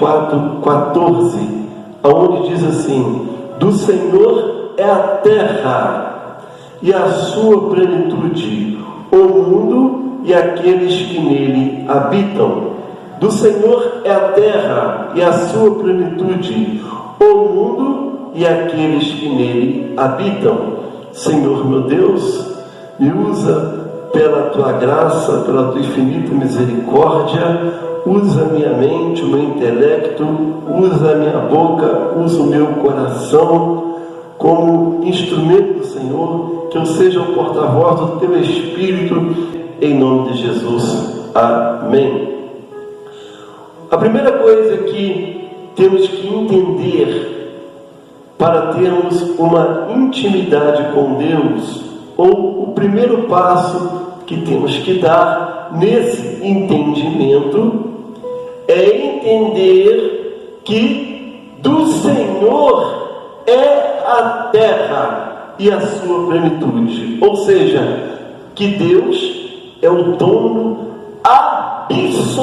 24:14, onde diz assim: do Senhor é a terra e a sua plenitude, o mundo e aqueles que nele habitam. Do Senhor é a terra e a sua plenitude, o mundo e aqueles que nele habitam. Senhor meu Deus, me usa pela tua graça, pela tua infinita misericórdia. Usa a minha mente, o meu intelecto, usa a minha boca, usa o meu coração como instrumento do Senhor, que eu seja o porta-voz do teu Espírito, em nome de Jesus. Amém. A primeira coisa que temos que entender para termos uma intimidade com Deus, ou o primeiro passo que temos que dar nesse entendimento, é entender que do Senhor é a terra e a sua plenitude. Ou seja, que Deus é o dono absoluto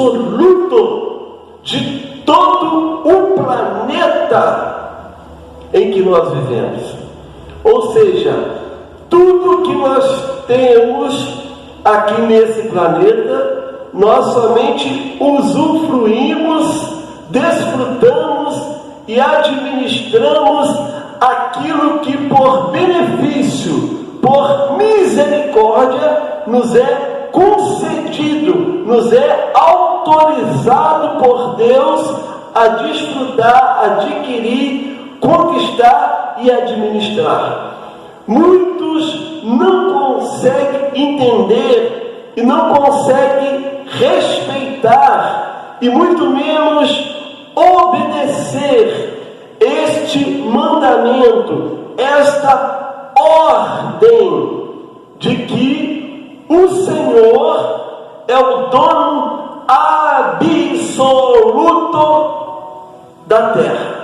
de todo o planeta em que nós vivemos. Ou seja, tudo que nós temos aqui nesse planeta, nós somente usufruímos, desfrutamos e administramos aquilo que por benefício, por misericórdia, nos é concedido, nos é autorizado por Deus a desfrutar, adquirir, conquistar e administrar. Muitos não conseguem entender e não conseguem respeitar e muito menos obedecer este mandamento, esta ordem de que o Senhor é o dono absoluto da terra.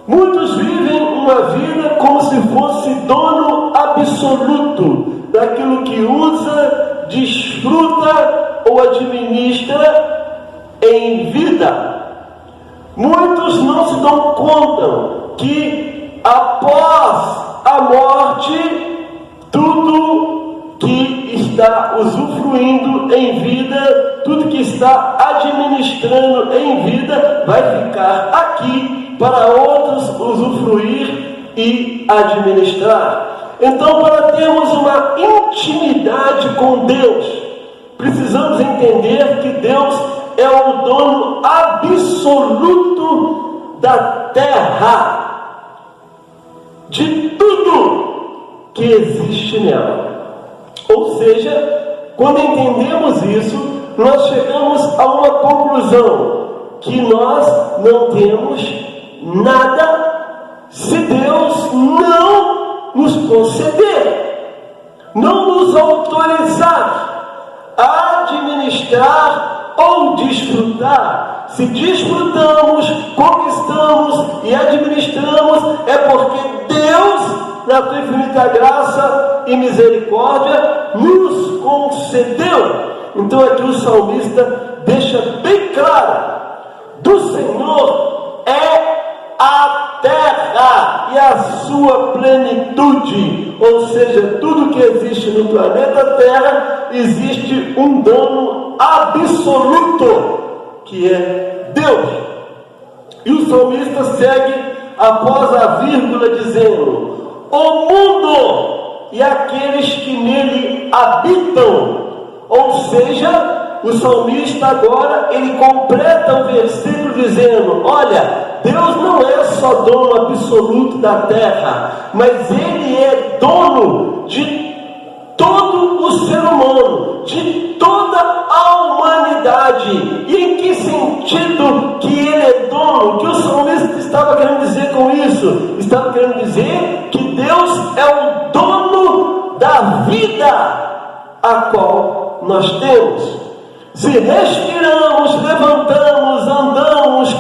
Muitos vivem uma vida como se fosse dono absoluto daquilo que usa, desfruta ou administra em vida. Muitos não se dão conta que após a morte, tudo que está usufruindo em vida, tudo que está administrando em vida, vai ficar aqui para outros usufruir e administrar. Então, para termos uma intimidade com Deus, precisamos entender que Deus é o dono absoluto da terra, de tudo que existe nela. Ou seja, quando entendemos isso, nós chegamos a uma conclusão, que nós não temos nada se Deus não nos conceder, não nos autorizar a administrar ou desfrutar. Se desfrutamos, conquistamos e administramos, é porque Deus, na sua infinita graça e misericórdia, nos concedeu. Então aqui o salmista deixa bem claro: do Senhor é a terra e a sua plenitude. Ou seja, tudo que existe no planeta Terra, existe um dono absoluto, que é Deus. E o salmista segue após a vírgula dizendo: o mundo e aqueles que nele habitam. Ou seja, o salmista agora, ele completa o versículo dizendo: olha, Deus não é só dono absoluto da terra, mas Ele é dono de todo o ser humano, de toda a humanidade. E em que sentido que Ele é dono? O que o salmista estava querendo dizer com isso? Estava querendo dizer que Deus é o dono da vida a qual nós temos. Se respiramos, levantamos, andamos,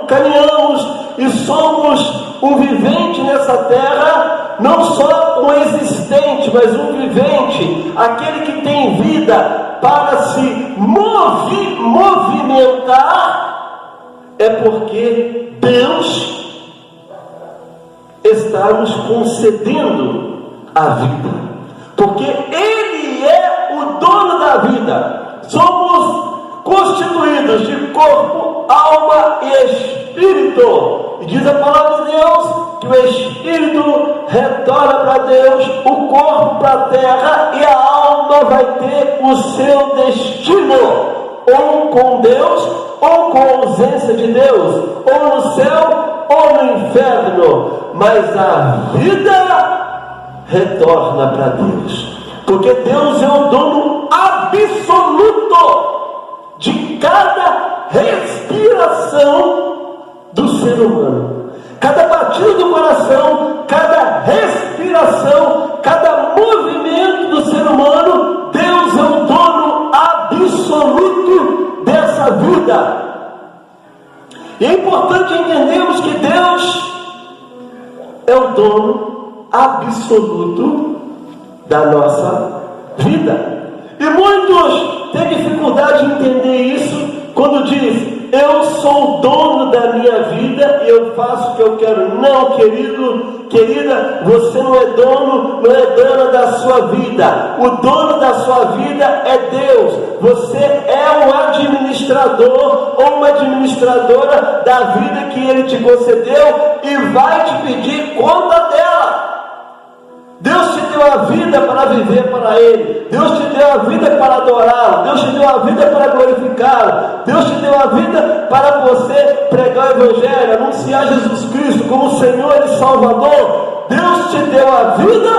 caminhamos e somos um vivente nessa terra, não só um existente, mas um vivente, aquele que tem vida para se movimentar, é porque Deus está nos concedendo a vida, porque Ele é o dono da vida. Somos constituídos de corpo, alma e espírito. E diz a palavra de Deus que o espírito retorna para Deus, o corpo para a terra, e a alma vai ter o seu destino, ou com Deus, ou com a ausência de Deus, ou no céu, ou no inferno. Mas a vida retorna para Deus, porque Deus é o dono absoluto de cada respiração do ser humano. Cada batida do coração, cada respiração, cada movimento do ser humano, Deus é o dono absoluto dessa vida. E é importante entendermos que Deus é o dono absoluto da nossa vida. E muitos têm dificuldade de entender isso quando diz: eu sou o dono da minha vida e eu faço o que eu quero. Não, querido, querida, você não é dono, não é dona da sua vida. O dono da sua vida é Deus. Você é um administrador ou uma administradora da vida que Ele te concedeu e vai te pedir conta dela. Deus te deu a vida para viver para Ele. Deus te deu a vida para adorá-lo. Deus te deu a vida para glorificá-lo. Deus te deu a vida para você pregar o Evangelho, anunciar Jesus Cristo como Senhor e Salvador. Deus te deu a vida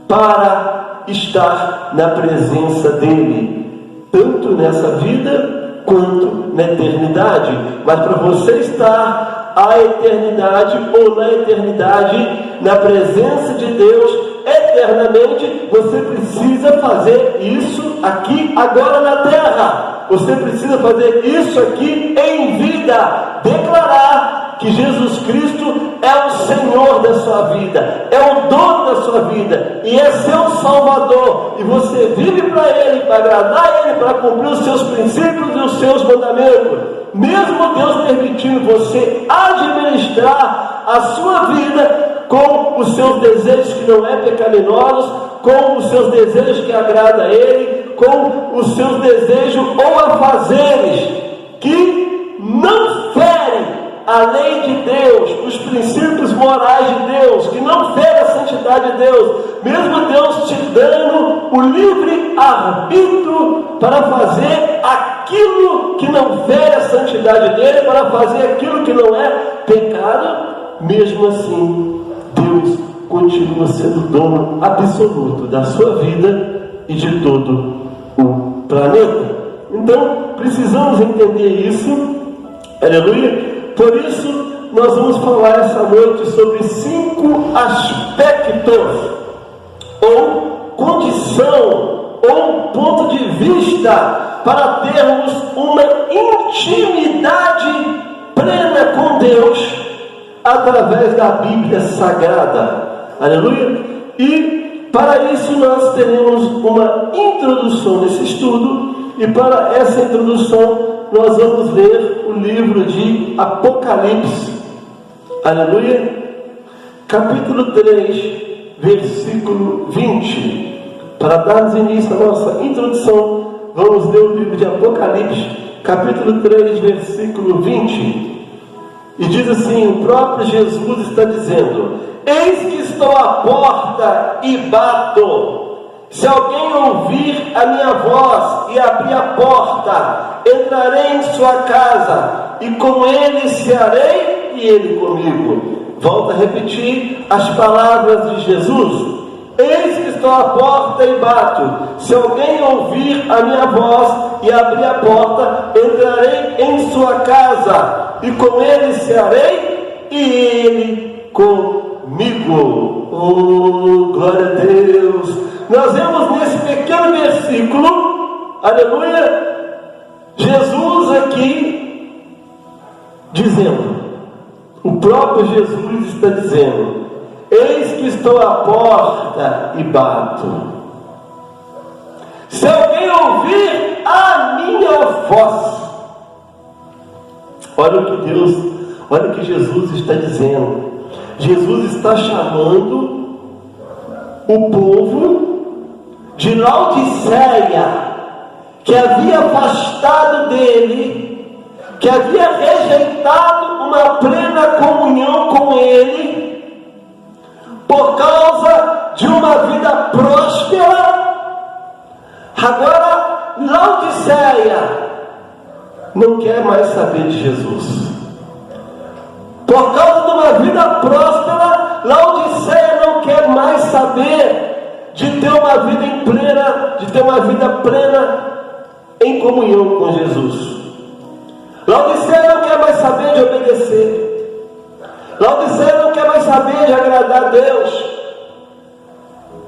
para estar na presença dEle, tanto nessa vida quanto na eternidade. Mas para você estar a eternidade ou na eternidade, na presença de Deus eternamente, você precisa fazer isso aqui agora na terra. Você precisa fazer isso aqui em vida, declarar que Jesus Cristo é o Senhor da sua vida, é o dono da sua vida e é seu Salvador, e você vive para Ele, para agradar Ele, para cumprir os seus princípios e os seus mandamentos. Mesmo Deus permitindo você administrar a sua vida com os seus desejos que não é pecaminosos, com os seus desejos que agradam a Ele, com os seus desejos ou afazeres que não ferem a lei de Deus, os princípios morais de Deus, que não ferem a santidade de Deus, mesmo Deus te dando o livre arbítrio para fazer aquilo que não fere a santidade dele, para fazer aquilo que não é pecado, mesmo assim Deus continua sendo dono absoluto da sua vida e de todo o planeta. Então precisamos entender isso, aleluia. Por isso nós vamos falar essa noite sobre 5 aspectos ou condição ou ponto de vista para termos uma intimidade plena com Deus através da Bíblia Sagrada, aleluia. E para isso nós teremos uma introdução nesse estudo, e para essa introdução nós vamos ler o livro de Apocalipse, aleluia, capítulo 3, versículo 20. Para darmos início à nossa introdução, vamos ler o livro de Apocalipse, capítulo 3, versículo 20. E diz assim: o próprio Jesus está dizendo: eis que estou à porta e bato. Se alguém ouvir a minha voz e abrir a porta, entrarei em sua casa, e com ele cearei e ele comigo. Volto a repetir as palavras de Jesus: eis que estou à porta e bato. Se alguém ouvir a minha voz e abrir a porta, entrarei em sua casa, e com ele cearei e ele comigo. Oh, glória a Deus! Nós vemos nesse pequeno versículo, aleluia, Jesus aqui dizendo, o próprio Jesus está dizendo: eis que estou à porta e bato. Se alguém ouvir a minha voz, Olha o que Jesus está dizendo. Jesus está chamando o povo de Laodiceia, que havia afastado dele, que havia rejeitado uma plena comunhão com ele, por causa de uma vida próspera. Agora, Laodiceia não quer mais saber de Jesus. Por causa de uma vida próspera, Laodiceia não quer mais saber de ter uma vida em plena, de ter uma vida plena em comunhão com Jesus. Laodiceia não quer mais saber de obedecer. Laodiceia não quer mais saber de agradar a Deus,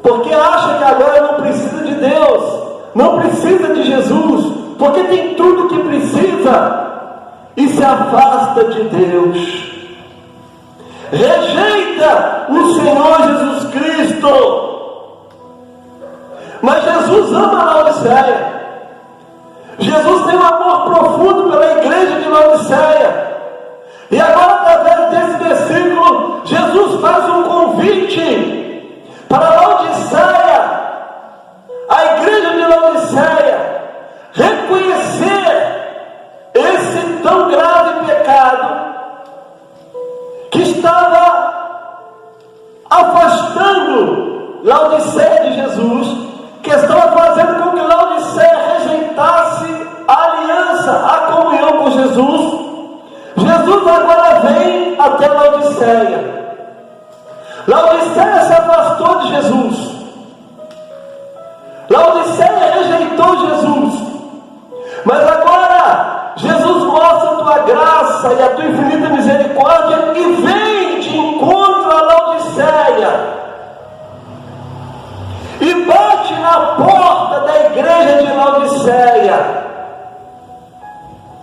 porque acha que agora não precisa de Deus, não precisa de Jesus, porque tem tudo que precisa, e se afasta de Deus. Rejeita o Senhor Jesus Cristo. Mas Jesus ama a Laodiceia. Jesus tem um amor profundo pela igreja de Laodiceia. E agora, através desse versículo, Jesus faz um convite para Laodiceia, a igreja de Laodiceia, reconhecer esse tão grave pecado que estava afastando Laodiceia de Jesus, que estava fazendo com que Laodiceia rejeitasse a aliança, a comunhão com Jesus. Jesus agora vem até Laodiceia. Laodiceia se afastou de Jesus. Laodiceia rejeitou Jesus. Mas agora Jesus mostra a tua graça e a tua infinita misericórdia e vem de encontro a Laodiceia e bate na porta da igreja de Laodiceia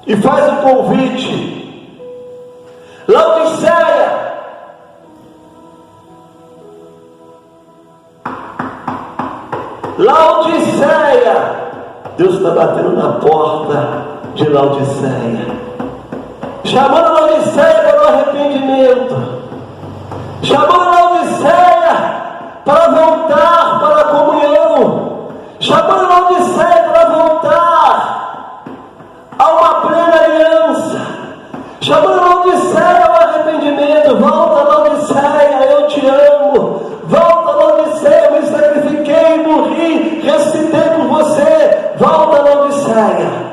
e faz um convite. Laodiceia, Laodiceia, Deus está batendo na porta de Laodiceia, chamando Laodiceia para o arrependimento, chamando Laodiceia para voltar para a comunhão, chamando Laodiceia para voltar a uma plena aliança, chamando Laodiceia ao arrependimento. Volta, Laodiceia, eu te amo. Volta, Laodiceia, me sacrifiquei, morri, ressuscitei por você. Volta, Laodiceia.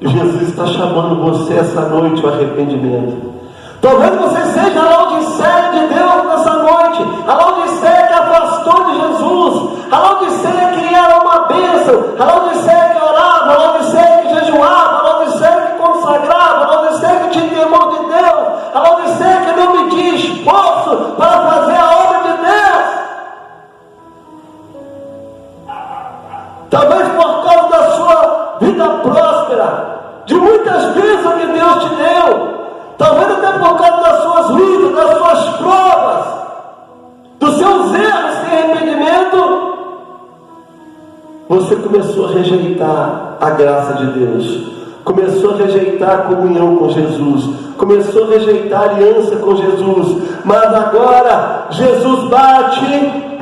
Jesus está chamando você essa noite ao arrependimento. Talvez você seja a Laodiceia de Deus nessa noite, a Laodiceia que afastou de Jesus, a Laodiceia que era uma bênção, a Laodiceia que orava, a Laodiceia que jejuava, a Laodiceia que consagrava, a Laodiceia que tinha temor de Deus, a Laodiceia que não media esforço para fazer a obra de Deus. Talvez por causa da sua vida próspera, de muitas bênçãos que Deus te deu, talvez até por causa das suas lutas, das suas provas, dos seus erros sem arrependimento, você começou a rejeitar a graça de Deus, começou a rejeitar a comunhão com Jesus, começou a rejeitar a aliança com Jesus. Mas agora Jesus bate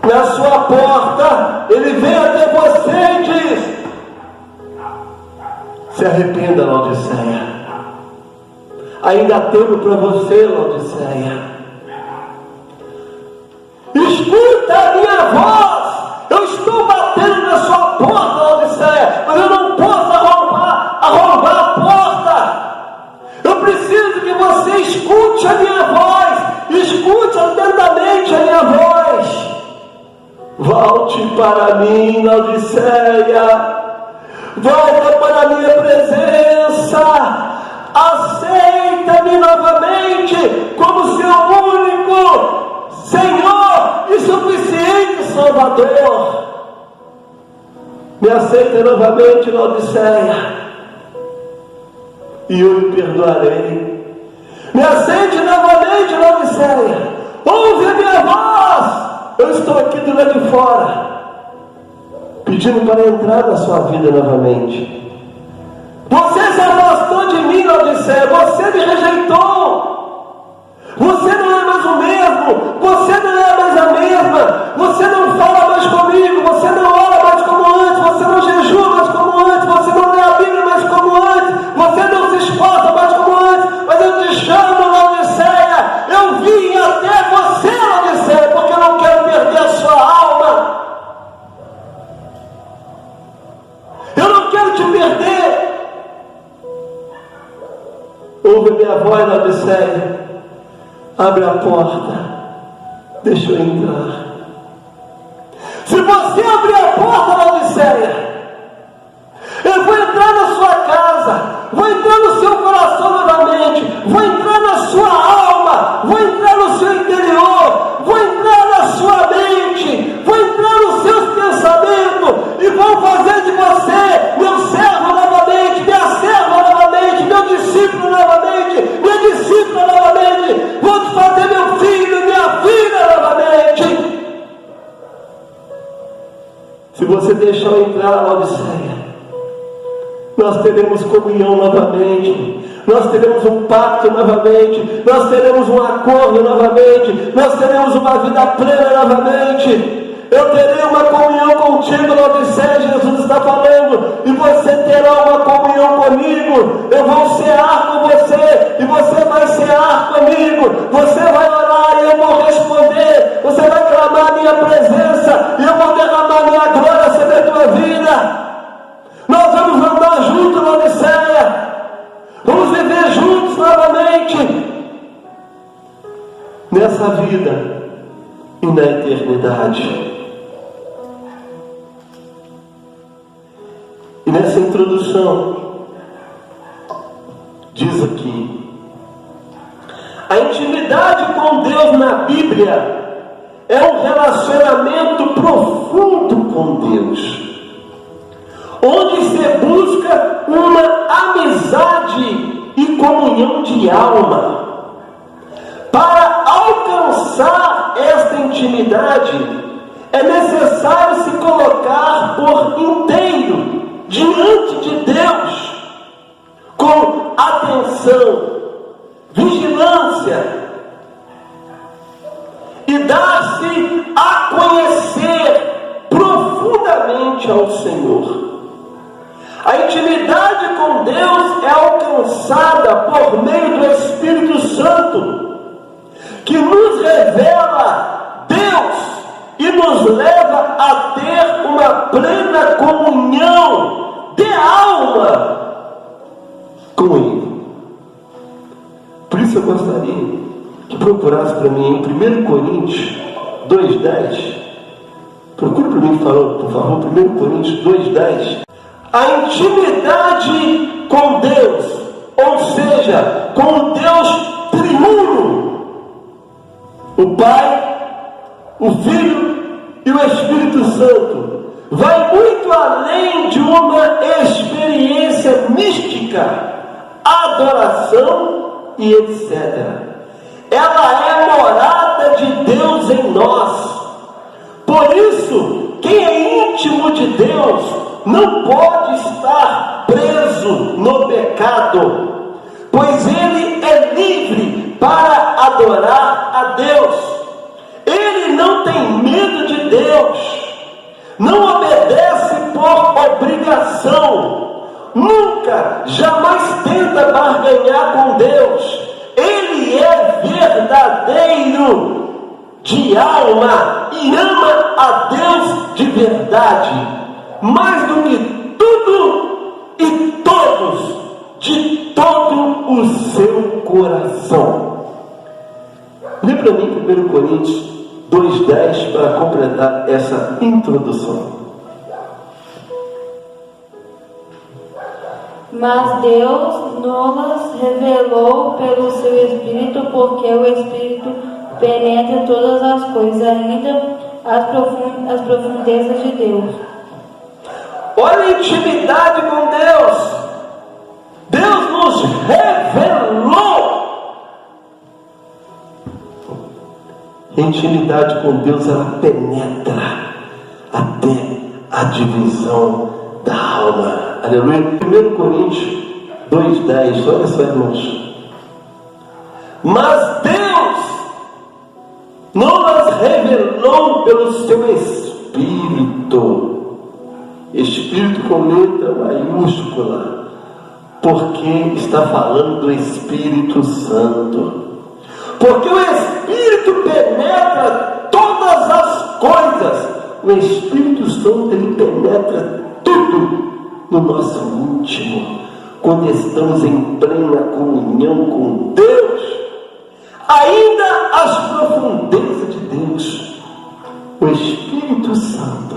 na sua porta, Ele vem até você e diz: se arrependa, Laodiceia. Ainda há tempo para você, Laodiceia. Escuta a minha voz. Eu estou batendo na sua porta, Laodiceia, mas eu não posso arrombar a porta. Eu preciso que você escute a minha voz. Escute atentamente a minha voz. Volte para mim, Laodiceia. Volta para a minha presença. Aceita-me novamente como seu único Senhor e suficiente Salvador. Me aceita novamente, Laodiceia, e eu lhe perdoarei. Me aceite novamente, Laodiceia. Ouve a minha voz. Eu estou aqui do lado de fora, pedindo para entrar na sua vida novamente. assim, Laodiceia, você me rejeitou. Você não é mais o mesmo, você não é mais a mesma, você não fala mais comigo, você não ora mais como antes, você não jejua mais como antes, você não lê a Bíblia mais como antes, você não se esforça mais como antes, mas eu te chamo, Laodiceia, eu vim até você, Laodiceia, porque eu não quero perder a sua alma, eu não quero te perder. Ouve a minha voz, Laodiceia. Abre a porta, deixa eu entrar. Se você abrir a porta, Laodiceia, eu vou entrar na sua casa, vou entrar no seu coração novamente, vou entrar na sua alma, vou entrar no seu interior, vou entrar na sua mente, vou entrar nos seus pensamentos e vou fazer de você meu servo novamente, minha serva novamente, meu discípulo novamente, minha discípula novamente. Vou te fazer meu filho, minha filha novamente. Se você deixar eu entrar na Laodiceia, nós teremos comunhão novamente, nós teremos um pacto novamente, nós teremos um acordo novamente, nós teremos uma vida plena novamente. Eu terei uma comunhão contigo, Laodiceia, Jesus está falando, e você terá uma comunhão comigo. Eu vou cear com você, e você vai cear comigo. Você vai orar e eu vou responder. Você vai clamar a minha presença, e eu vou derramar a minha glória sobre a tua vida. Nós vamos andar juntos, Laodiceia. Vamos viver juntos novamente. Nessa vida e na eternidade. E nessa introdução, diz aqui, a intimidade com Deus na Bíblia é um relacionamento profundo com Deus, onde se busca uma amizade e comunhão de alma. Para alcançar esta intimidade, é necessário se colocar por inteiro diante de Deus, com atenção, vigilância, e dar-se a conhecer profundamente ao Senhor. A intimidade com Deus é alcançada por meio do Espírito Santo, que nos revela Deus e nos leva a ter uma plena comunhão de alma com Ele. Por isso eu gostaria que procurasse para mim em 1 Coríntios 2,10. Procure para mim, por favor, 1 Coríntios 2,10. A intimidade com Deus, ou seja, com o Deus triuno, o Pai, o Filho e o Espírito Santo, vai muito além de uma experiência mística, adoração e etc. Ela é morada de Deus em nós. Por isso, quem é íntimo de Deus não pode estar preso no pecado, pois ele é livre para adorar a Deus. Ele não tem medo de Deus, não obedece por obrigação, nunca, jamais tenta barganhar com Deus. Ele é verdadeiro de alma e ama a Deus de verdade, mais do que tudo e todos, de todo o seu coração. Lê para mim 1 Coríntios 2,10 para completar essa introdução. Mas Deus nos revelou pelo seu Espírito, porque o Espírito penetra todas as coisas, ainda as profundezas de Deus. Olha a intimidade com Deus. Deus nos revelou. A intimidade com Deus, ela penetra até a divisão da alma. Aleluia. 1 Coríntios 2:10, olha só, irmãos. Mas Deus não as revelou pelo seu Espírito. Espírito com letra maiúscula, porque está falando do Espírito Santo. Porque o Espírito penetra todas as coisas. O Espírito Santo, ele penetra tudo no nosso íntimo, quando estamos em plena comunhão com Deus, ainda as profundezas de Deus. O Espírito Santo,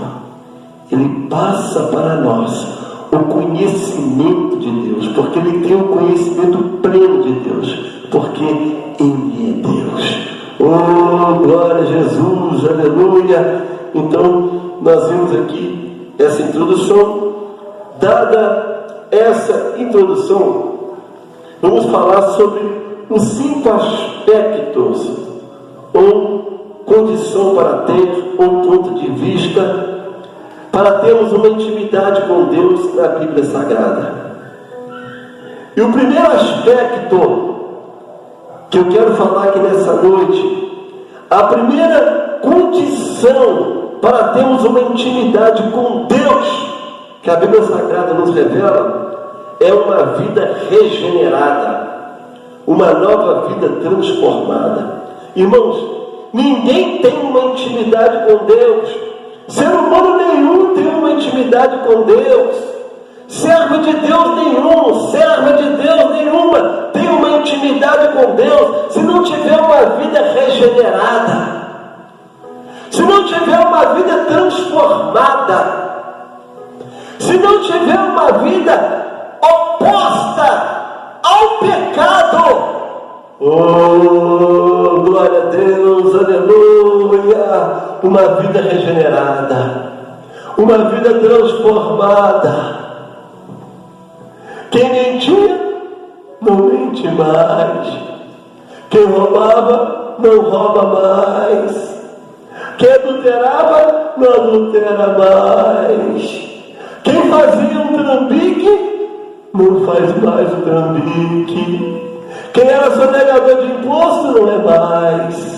ele passa para nós o conhecimento de Deus, porque ele tem o conhecimento pleno de Deus, porque ele é Deus. Oh, glória a Jesus, aleluia. Então, nós vimos aqui essa introdução. Dada essa introdução, vamos falar sobre os 5 aspectos, ou condição para ter, ou ponto de vista, para termos uma intimidade com Deus na Bíblia Sagrada. E o primeiro aspecto que eu quero falar aqui nessa noite, a primeira condição para termos uma intimidade com Deus, que a Bíblia Sagrada nos revela, é uma vida regenerada, uma nova vida transformada. Irmãos, ninguém tem uma intimidade com Deus, ser humano nenhum tem uma intimidade com Deus, servo de Deus nenhum, serva de Deus nenhuma tem uma intimidade com Deus, se não tiver uma vida regenerada, se não tiver uma vida transformada, se não tiver uma vida oposta ao pecado. Oh, glória a Deus, aleluia. Uma vida regenerada, uma vida transformada. Quem mentia, não mente mais. Quem roubava, não rouba mais. Quem adulterava, não adultera mais. Quem fazia um trambique, não faz mais o trambique. Quem era sonegador de imposto, não é mais.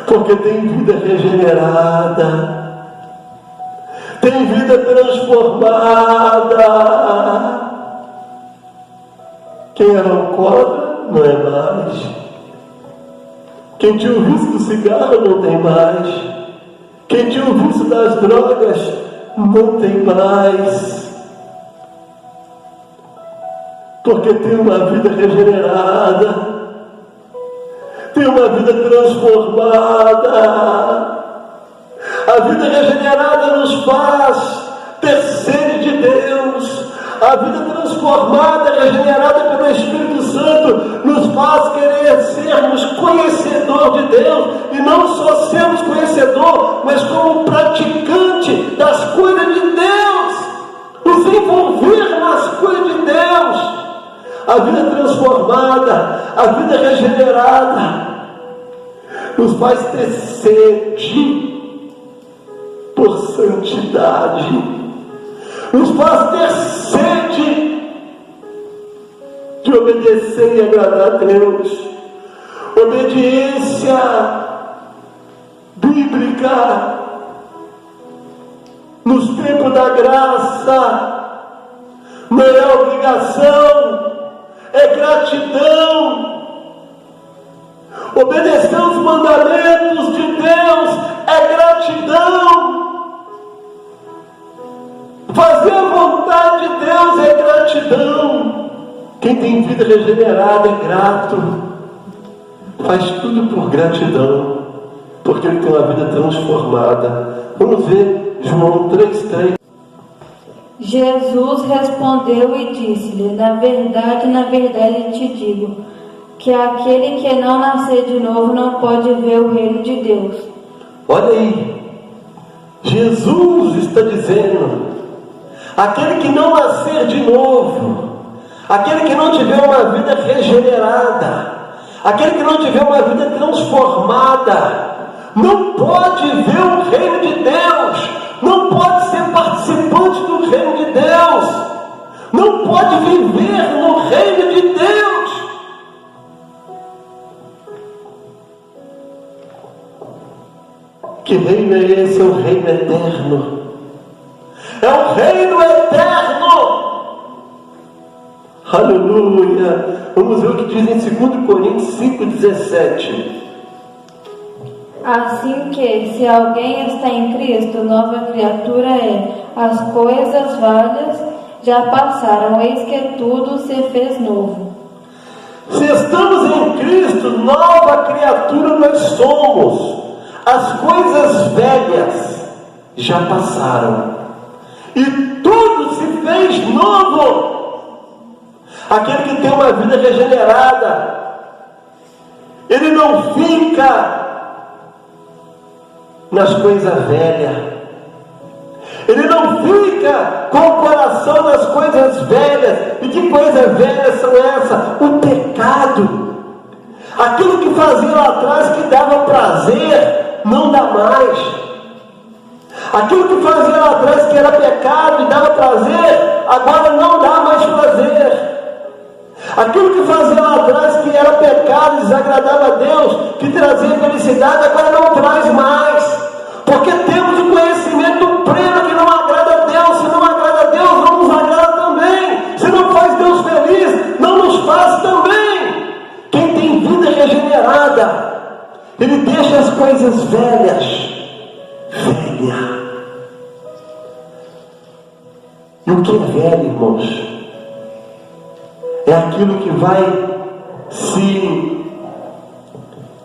Porque tem vida regenerada, tem vida transformada. Quem era alcoólatra, não é mais. Quem tinha o vício do cigarro, não tem mais. Quem tinha o vício das drogas, não tem mais. Porque tem uma vida regenerada, tem uma vida transformada. A vida regenerada nos faz ter sede de Deus. A vida transformada, regenerada pelo Espírito Santo, nos faz querer sermos conhecedor de Deus, e não só sermos conhecedor, mas como praticante das coisas de Deus, nos envolver nas coisas de Deus. A vida transformada, a vida regenerada, nos faz ter sede por santidade, nos faz ter sede de obedecer e agradar a Deus. Obediência bíblica nos tempos da graça não é obrigação, é gratidão. Obedecer os mandamentos de Deus é gratidão. Fazer a vontade de Deus é gratidão. Quem tem vida regenerada é grato. Faz tudo por gratidão, porque ele tem uma vida transformada. Vamos ver João 3:3. Jesus respondeu e disse-lhe: na verdade te digo, que aquele que não nascer de novo não pode ver o reino de Deus. Olha aí, Jesus está dizendo: aquele que não nascer de novo, aquele que não tiver uma vida regenerada, aquele que não tiver uma vida transformada, não pode ver o reino de Deus, não pode ser participante do reino de Deus. não pode viver no reino de Deus. Que reino é esse? É o reino eterno. É o reino eterno. Aleluia. Vamos ver o que diz em 2 Coríntios 5,17. Assim que, se alguém está em Cristo, nova criatura é. As coisas velhas já passaram, eis que tudo se fez novo. Se estamos em Cristo, nova criatura nós somos. As coisas velhas já passaram e tudo se fez novo. Aquele que tem uma vida regenerada, ele não fica nas coisas velhas, ele não fica com o coração nas coisas velhas. E que coisas velhas são essas? O pecado. Aquilo que fazia lá atrás que dava prazer, não dá mais. Aquilo que fazia lá atrás que era pecado e dava prazer, agora não dá mais prazer. Aquilo que fazia lá atrás que era pecado e desagradava a Deus, que trazia felicidade, agora não traz mais. Porque temos o conhecimento pleno que não agrada a Deus. Se não agrada a Deus, não nos agrada também. Se não faz Deus feliz, não nos faz também. Quem tem vida regenerada, ele deixa as coisas velhas. E o que é velho, irmãos? É aquilo que vai se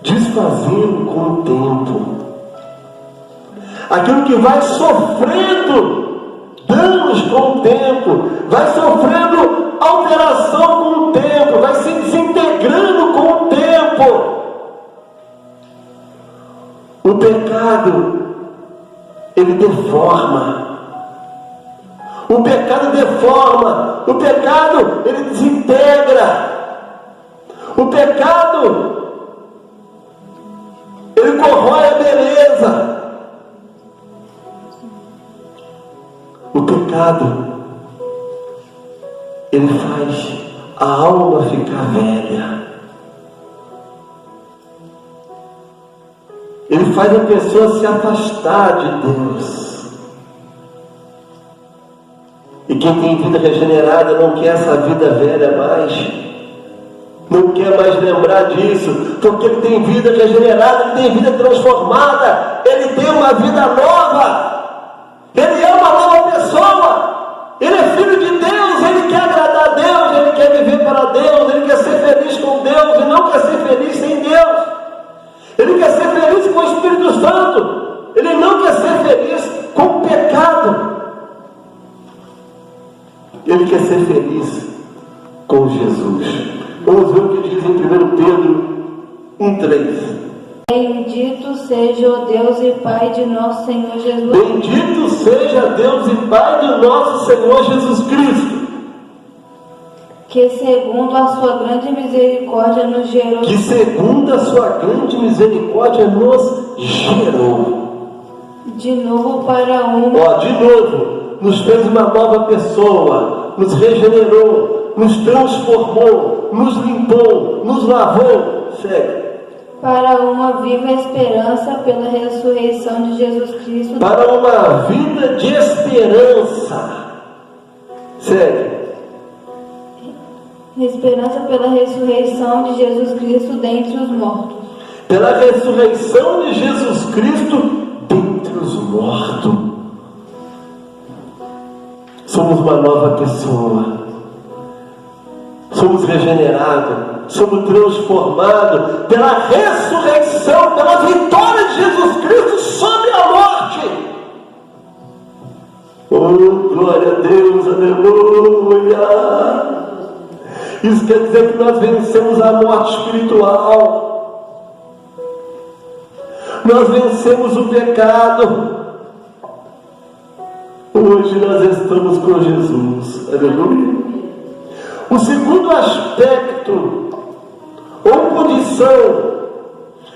desfazendo com o tempo. Aquilo que vai sofrendo danos com o tempo, vai sofrendo alteração com o tempo, vai se desintegrando com o tempo. O pecado, ele deforma. O pecado deforma. O pecado, ele desintegra. O pecado, ele corrói a beleza. O pecado, ele faz a alma ficar velha. Ele faz a pessoa se afastar de Deus. E quem tem vida regenerada não quer essa vida velha mais. Não quer mais lembrar disso. Porque ele tem vida regenerada, ele tem vida transformada. Ele tem uma vida nova. Ele é uma nova pessoa. Ele é filho de Deus. Ele quer agradar a Deus. Ele quer viver para Deus. Ele quer ser feliz com Deus. E não quer ser feliz sem Deus. Ele quer ser feliz com o Espírito Santo. Ele não quer ser feliz com o pecado. Ele quer ser feliz com Jesus. Vamos ver o que diz em 1 Pedro 1,3. Bendito seja o Deus e Pai de nosso Senhor Jesus. Bendito seja Deus e Pai de nosso Senhor Jesus Cristo, que segundo a sua grande misericórdia nos gerou. Que segundo a sua grande misericórdia nos gerou. De novo para De novo, nos fez uma nova pessoa, nos regenerou, nos transformou, nos limpou, nos lavou. Segue. Para uma viva esperança pela ressurreição de Jesus Cristo. Para uma vida de esperança. Segue. Esperança pela ressurreição de Jesus Cristo dentre os mortos. Pela ressurreição de Jesus Cristo dentre os mortos. Somos uma nova pessoa. Somos regenerados. Somos transformados pela ressurreição, pela vitória de Jesus Cristo sobre a morte. Oh, glória a Deus, aleluia. Isso quer dizer que nós vencemos a morte espiritual. Nós vencemos o pecado. Hoje nós estamos com Jesus. Aleluia. O segundo aspecto ou condição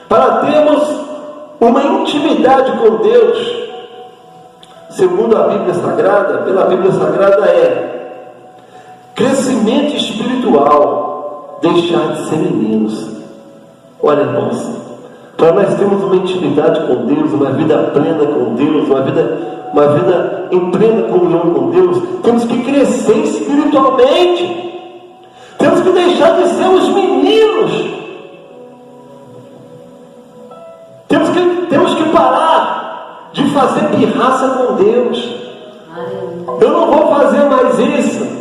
para termos uma intimidade com Deus, segundo a Bíblia Sagrada, pela Bíblia Sagrada, é Crescimento espiritual, deixar de ser meninos. Olha, irmãos, para nós termos uma intimidade com Deus, uma vida plena com Deus, uma vida em plena comunhão com Deus, temos que crescer espiritualmente. Temos que deixar de ser os meninos. Temos que parar de fazer pirraça com Deus. Eu não vou fazer mais isso.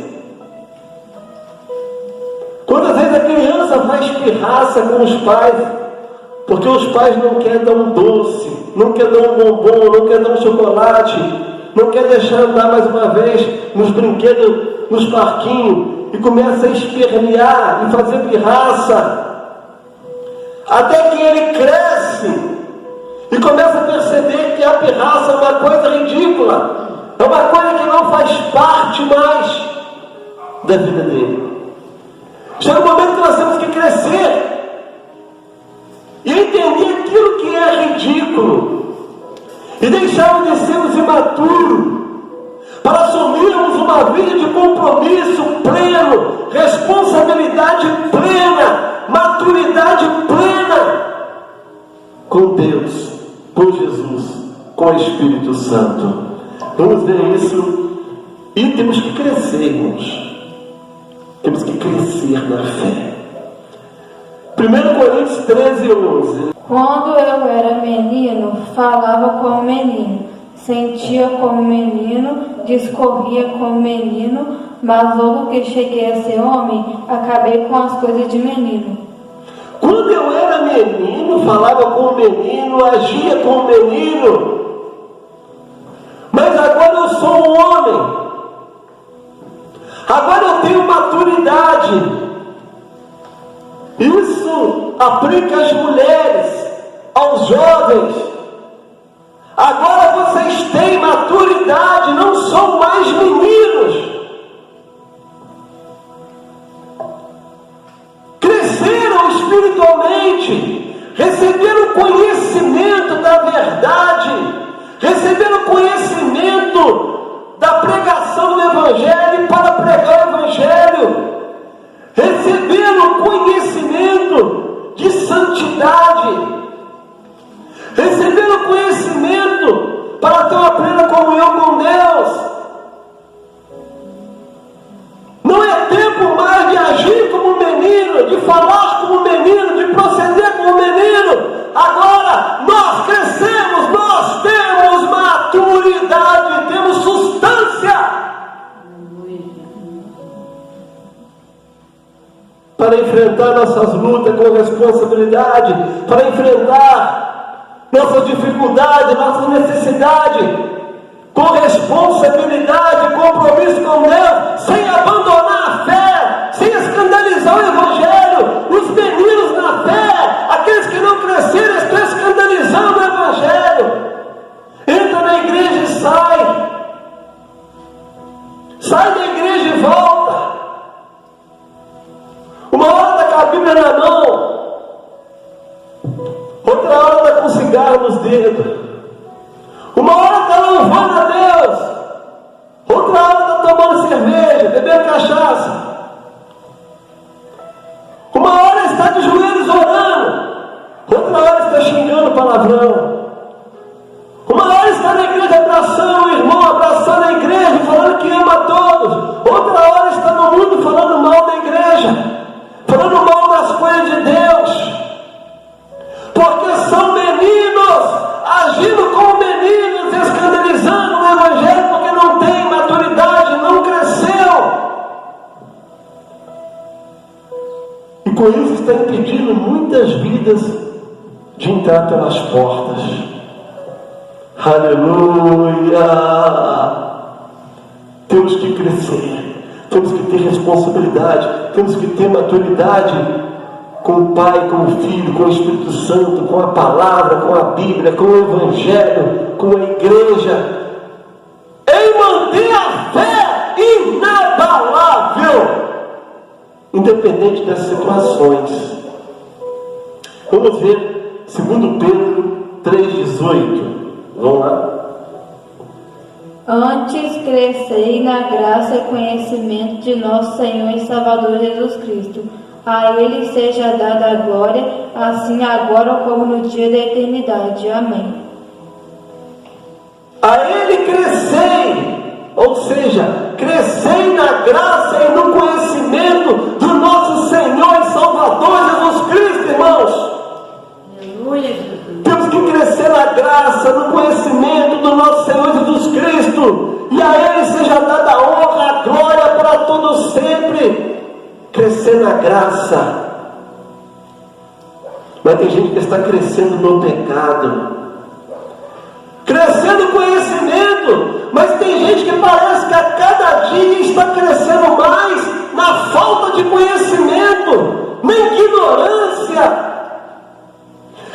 Quantas vezes a criança faz pirraça com os pais, porque os pais não querem dar um doce, não querem dar um bombom, não querem dar um chocolate, não querem deixar andar mais uma vez nos brinquedos, nos parquinhos, e começa a espernear e fazer pirraça, até que ele cresce e começa a perceber que a pirraça é uma coisa ridícula, é uma coisa que não faz parte mais da vida dele. Chega um momento que nós temos que crescer e entender aquilo que é ridículo e deixarmos de sermos imaturos para assumirmos uma vida de compromisso pleno, responsabilidade plena, maturidade plena com Deus, com Jesus, com o Espírito Santo. Vamos ver isso e temos que crescer, irmãos. Temos que crescer na fé. 1 Coríntios 13:11. Quando eu era menino, falava como menino, sentia como menino, discorria como menino, mas logo que cheguei a ser homem, acabei com as coisas de menino. Quando eu era menino, falava como menino, agia como menino, mas agora eu sou um homem. Agora eu tenho maturidade. Isso aplica às mulheres, aos jovens. Agora vocês têm maturidade, não são mais meninos. Cresceram espiritualmente, receberam conhecimento da verdade, receberam conhecimento da pregação do Evangelho para pregar o Evangelho, receberam conhecimento de santidade, receberam conhecimento para ter uma plena comunhão com Deus. Não é tempo mais de agir como menino, de falar como menino, de proceder como menino. Agora nós crescemos, nós temos maturidade, temos substância para enfrentar nossas lutas com responsabilidade, para enfrentar nossas dificuldades, nossas necessidades com responsabilidade, compromisso com Deus, sem abandonar a fé, sem escandalizar o Evangelho. Os meninos na fé, aqueles que não cresceram, estão escandalizando o Evangelho. Entra na igreja e sai. Sai da igreja e volta. Uma hora está com a Bíblia na mão, outra hora está com cigarro nos dedos. Uma hora está louvando a Deus, outra hora está tomando cerveja, bebendo cachaça. Uma hora está de joelhos orando, outra hora está xingando palavrão. Uma hora está na igreja abraçando o irmão, abraçando a igreja, falando que ama a todos. Outra hora está no mundo falando mal da igreja, falando mal das coisas de Deus. Porque são meninos, agindo como meninos, escandalizando o Evangelho, porque não tem maturidade, não cresceu. E com isso está impedindo muitas vidas de entrar pelas portas. Aleluia! Temos que crescer, temos que ter responsabilidade, temos que ter maturidade com o Pai, com o Filho, com o Espírito Santo, com a Palavra, com a Bíblia, com o Evangelho, com a Igreja, em manter a fé inabalável, independente das situações. Vamos ver 2 Pedro 3,18. Vamos lá. Antes crescei na graça e conhecimento de nosso Senhor e Salvador Jesus Cristo. A Ele seja dada a glória, assim agora como no dia da eternidade. Amém. A Ele crescei, ou seja, crescei na graça e no conhecimento do nosso Senhor e Salvador Jesus Cristo, irmãos. Aleluia. Temos que crescer na graça, no conhecimento do nosso Senhor Jesus Cristo, e a Ele seja dada a honra, a glória para todos sempre. Crescer na graça. Mas tem gente que está crescendo no pecado, crescendo no conhecimento, mas tem gente que parece que a cada dia está crescendo mais na falta de conhecimento, na ignorância,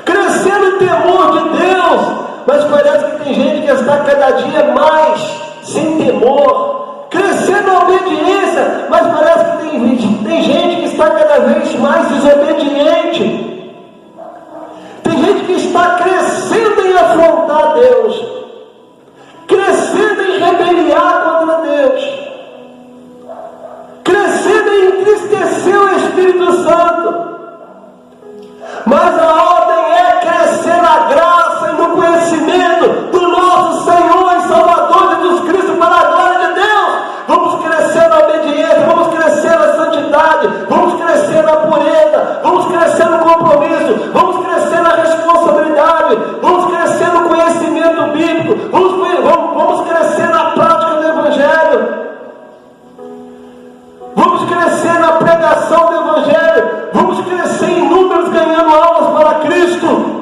crescendo em temor de Deus, mas parece que tem gente que está cada dia mais sem temor, crescendo na obediência, mas parece que tem gente que está cada vez mais desobediente. Tem gente que está crescendo em afrontar Deus, crescendo em rebeliar contra Deus, crescendo em entristecer o Espírito Santo. Mas a ordem é crescer na graça e no conhecimento do nosso Senhor e Salvador Jesus Cristo para a glória de Deus. Vamos crescer na obediência, vamos crescer na santidade, vamos crescer na pureza, vamos crescer no compromisso, vamos crescer na responsabilidade, vamos crescer no conhecimento bíblico, vamos crescer na prática do Evangelho, vamos crescer na pregação do Evangelho, vamos crescer em números ganhando almas para Cristo.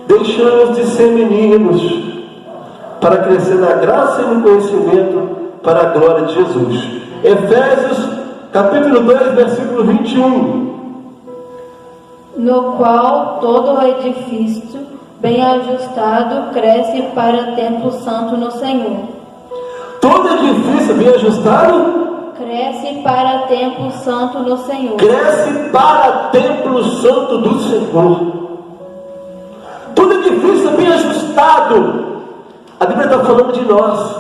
Deixamos de ser meninos para crescer na graça e no conhecimento para a glória de Jesus. Efésios capítulo 2, versículo 21. No qual todo o edifício, bem ajustado, cresce para templo santo no Senhor. Todo edifício bem ajustado Cresce para templo santo no Senhor. cresce para templo santo do Senhor. Todo edifício bem ajustado. A Bíblia está falando de nós.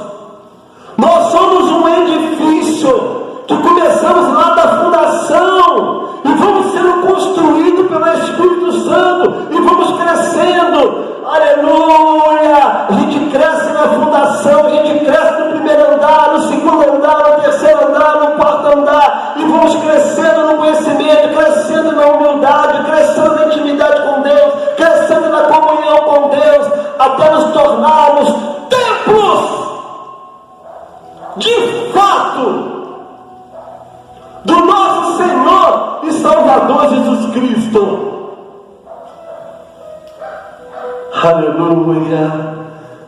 Nós somos um edifício que começamos lá da fundação e vamos sendo construídos pelo Espírito Santo e vamos crescendo. Aleluia! A gente cresce na fundação, a gente cresce no primeiro andar, no segundo andar, no terceiro andar, no quarto andar, e vamos crescendo no conhecimento, crescendo na humildade, crescendo na intimidade com Deus, crescendo na comunhão com Deus, até nos tornarmos templos de fato do nosso Senhor e Salvador Jesus Cristo. Aleluia!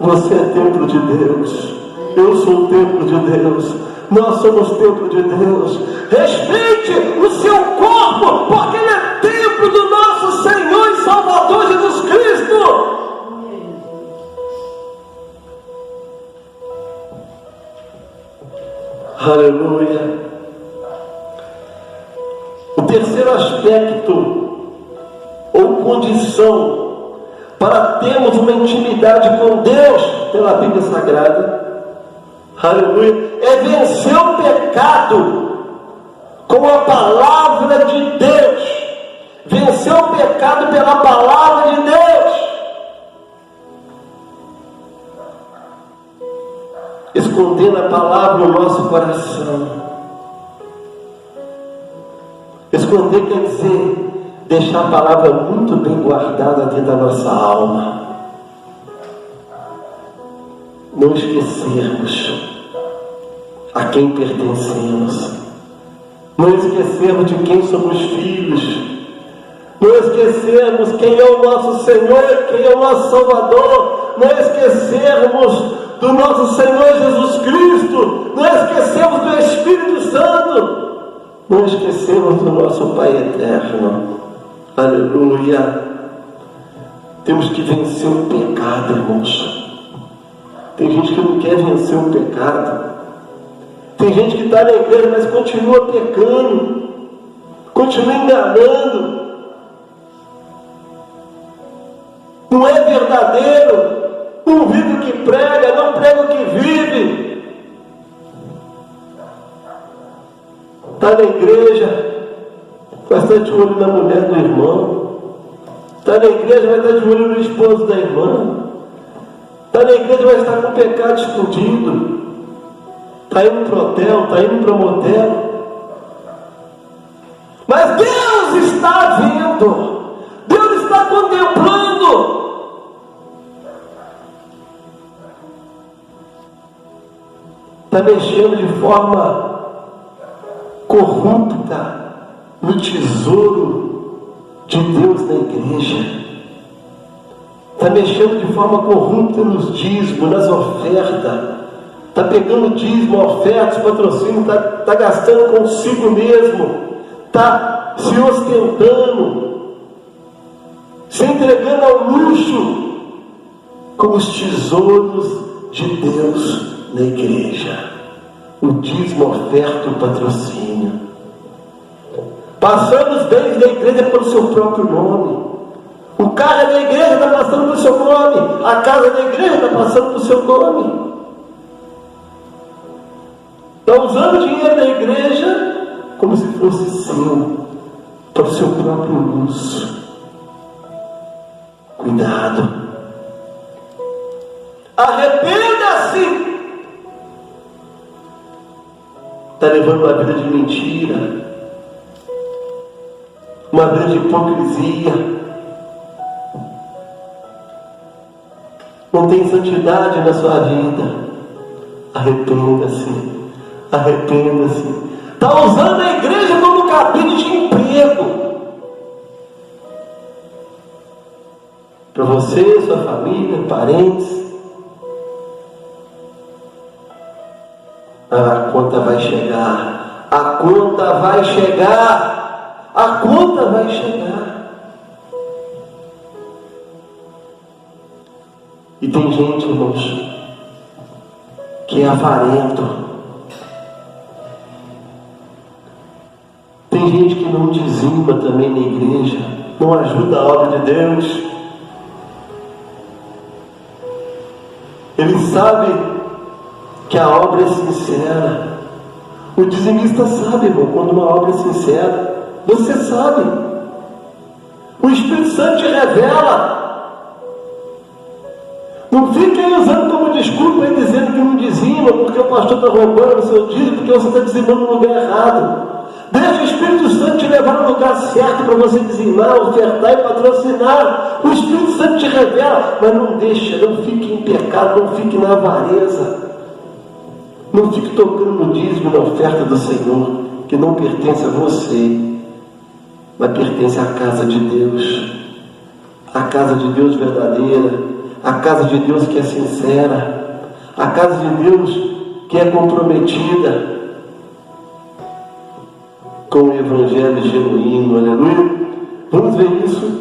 Você é templo de Deus, eu sou templo de Deus, nós somos templo de Deus. Respeite o seu corpo, porque ele é templo do nosso Senhor e Salvador Jesus Cristo. Aleluia! O terceiro aspecto ou condição para termos uma intimidade com Deus pela Bíblia Sagrada, aleluia, é vencer o pecado com a palavra de Deus. Vencer o pecado pela palavra de Deus. Esconder a palavra no nosso coração. Esconder quer dizer deixar a palavra muito bem guardada dentro da nossa alma. Não esquecermos a quem pertencemos. Não esquecermos de quem somos filhos. Não esquecermos quem é o nosso Senhor, quem é o nosso Salvador. Não esquecermos do nosso Senhor Jesus Cristo. Não esquecermos do Espírito Santo. Não esquecermos do nosso Pai eterno. Aleluia! Temos que vencer o pecado, irmãos. Tem gente que não quer vencer o pecado. Tem gente que está na igreja, mas continua pecando, continua enganando. Não é verdadeiro, Está na igreja, mas está de olho na mulher do irmão. Está na igreja, mas está de olho no esposo da irmã. Está na igreja, mas está com o pecado escondido. Está indo para o hotel, está indo para o motel. Mas Deus está vendo. Deus está contemplando. Está mexendo de forma corrupta no tesouro de Deus na igreja. Está mexendo de forma corrupta nos dízimos, nas ofertas. Está pegando dízimo, ofertas, patrocínio, está gastando consigo mesmo. Está se ostentando, se entregando ao luxo com os tesouros de Deus na igreja. O dízimo, oferta, o patrocínio. Passando os bens da igreja pelo seu próprio nome. O carro da igreja está passando pelo seu nome. A casa da igreja está passando pelo seu nome. Está usando o dinheiro da igreja como se fosse seu, para o seu próprio uso. Cuidado. Arrependa-se. Está levando uma vida de mentira, uma vida de hipocrisia. Não tem santidade na sua vida. Arrependa-se. Arrependa-se. Está usando a igreja como cabide de emprego. Para você, sua família, parentes. A conta vai chegar. A conta vai chegar. A conta vai chegar. E tem gente, irmãos, que é avarento. Tem gente que não dizima também na igreja, não ajuda a obra de Deus. Ele sabe que a obra é sincera. O dizimista sabe, irmão, quando uma obra é sincera. Você sabe. O Espírito Santo te revela. Não fique aí usando como desculpa e dizendo que não dizima, porque o pastor está roubando o seu dízimo, porque você está dizimando no lugar errado. Deixa o Espírito Santo te levar no lugar certo para você dizimar, ofertar e patrocinar. O Espírito Santo te revela, mas não deixa, não fique em pecado, não fique na avareza. Não fique tocando no dízimo, na oferta do Senhor, que não pertence a você, mas pertence à casa de Deus. A casa de Deus verdadeira, a casa de Deus que é sincera, a casa de Deus que é comprometida com o Evangelho genuíno, aleluia. Vamos ver isso.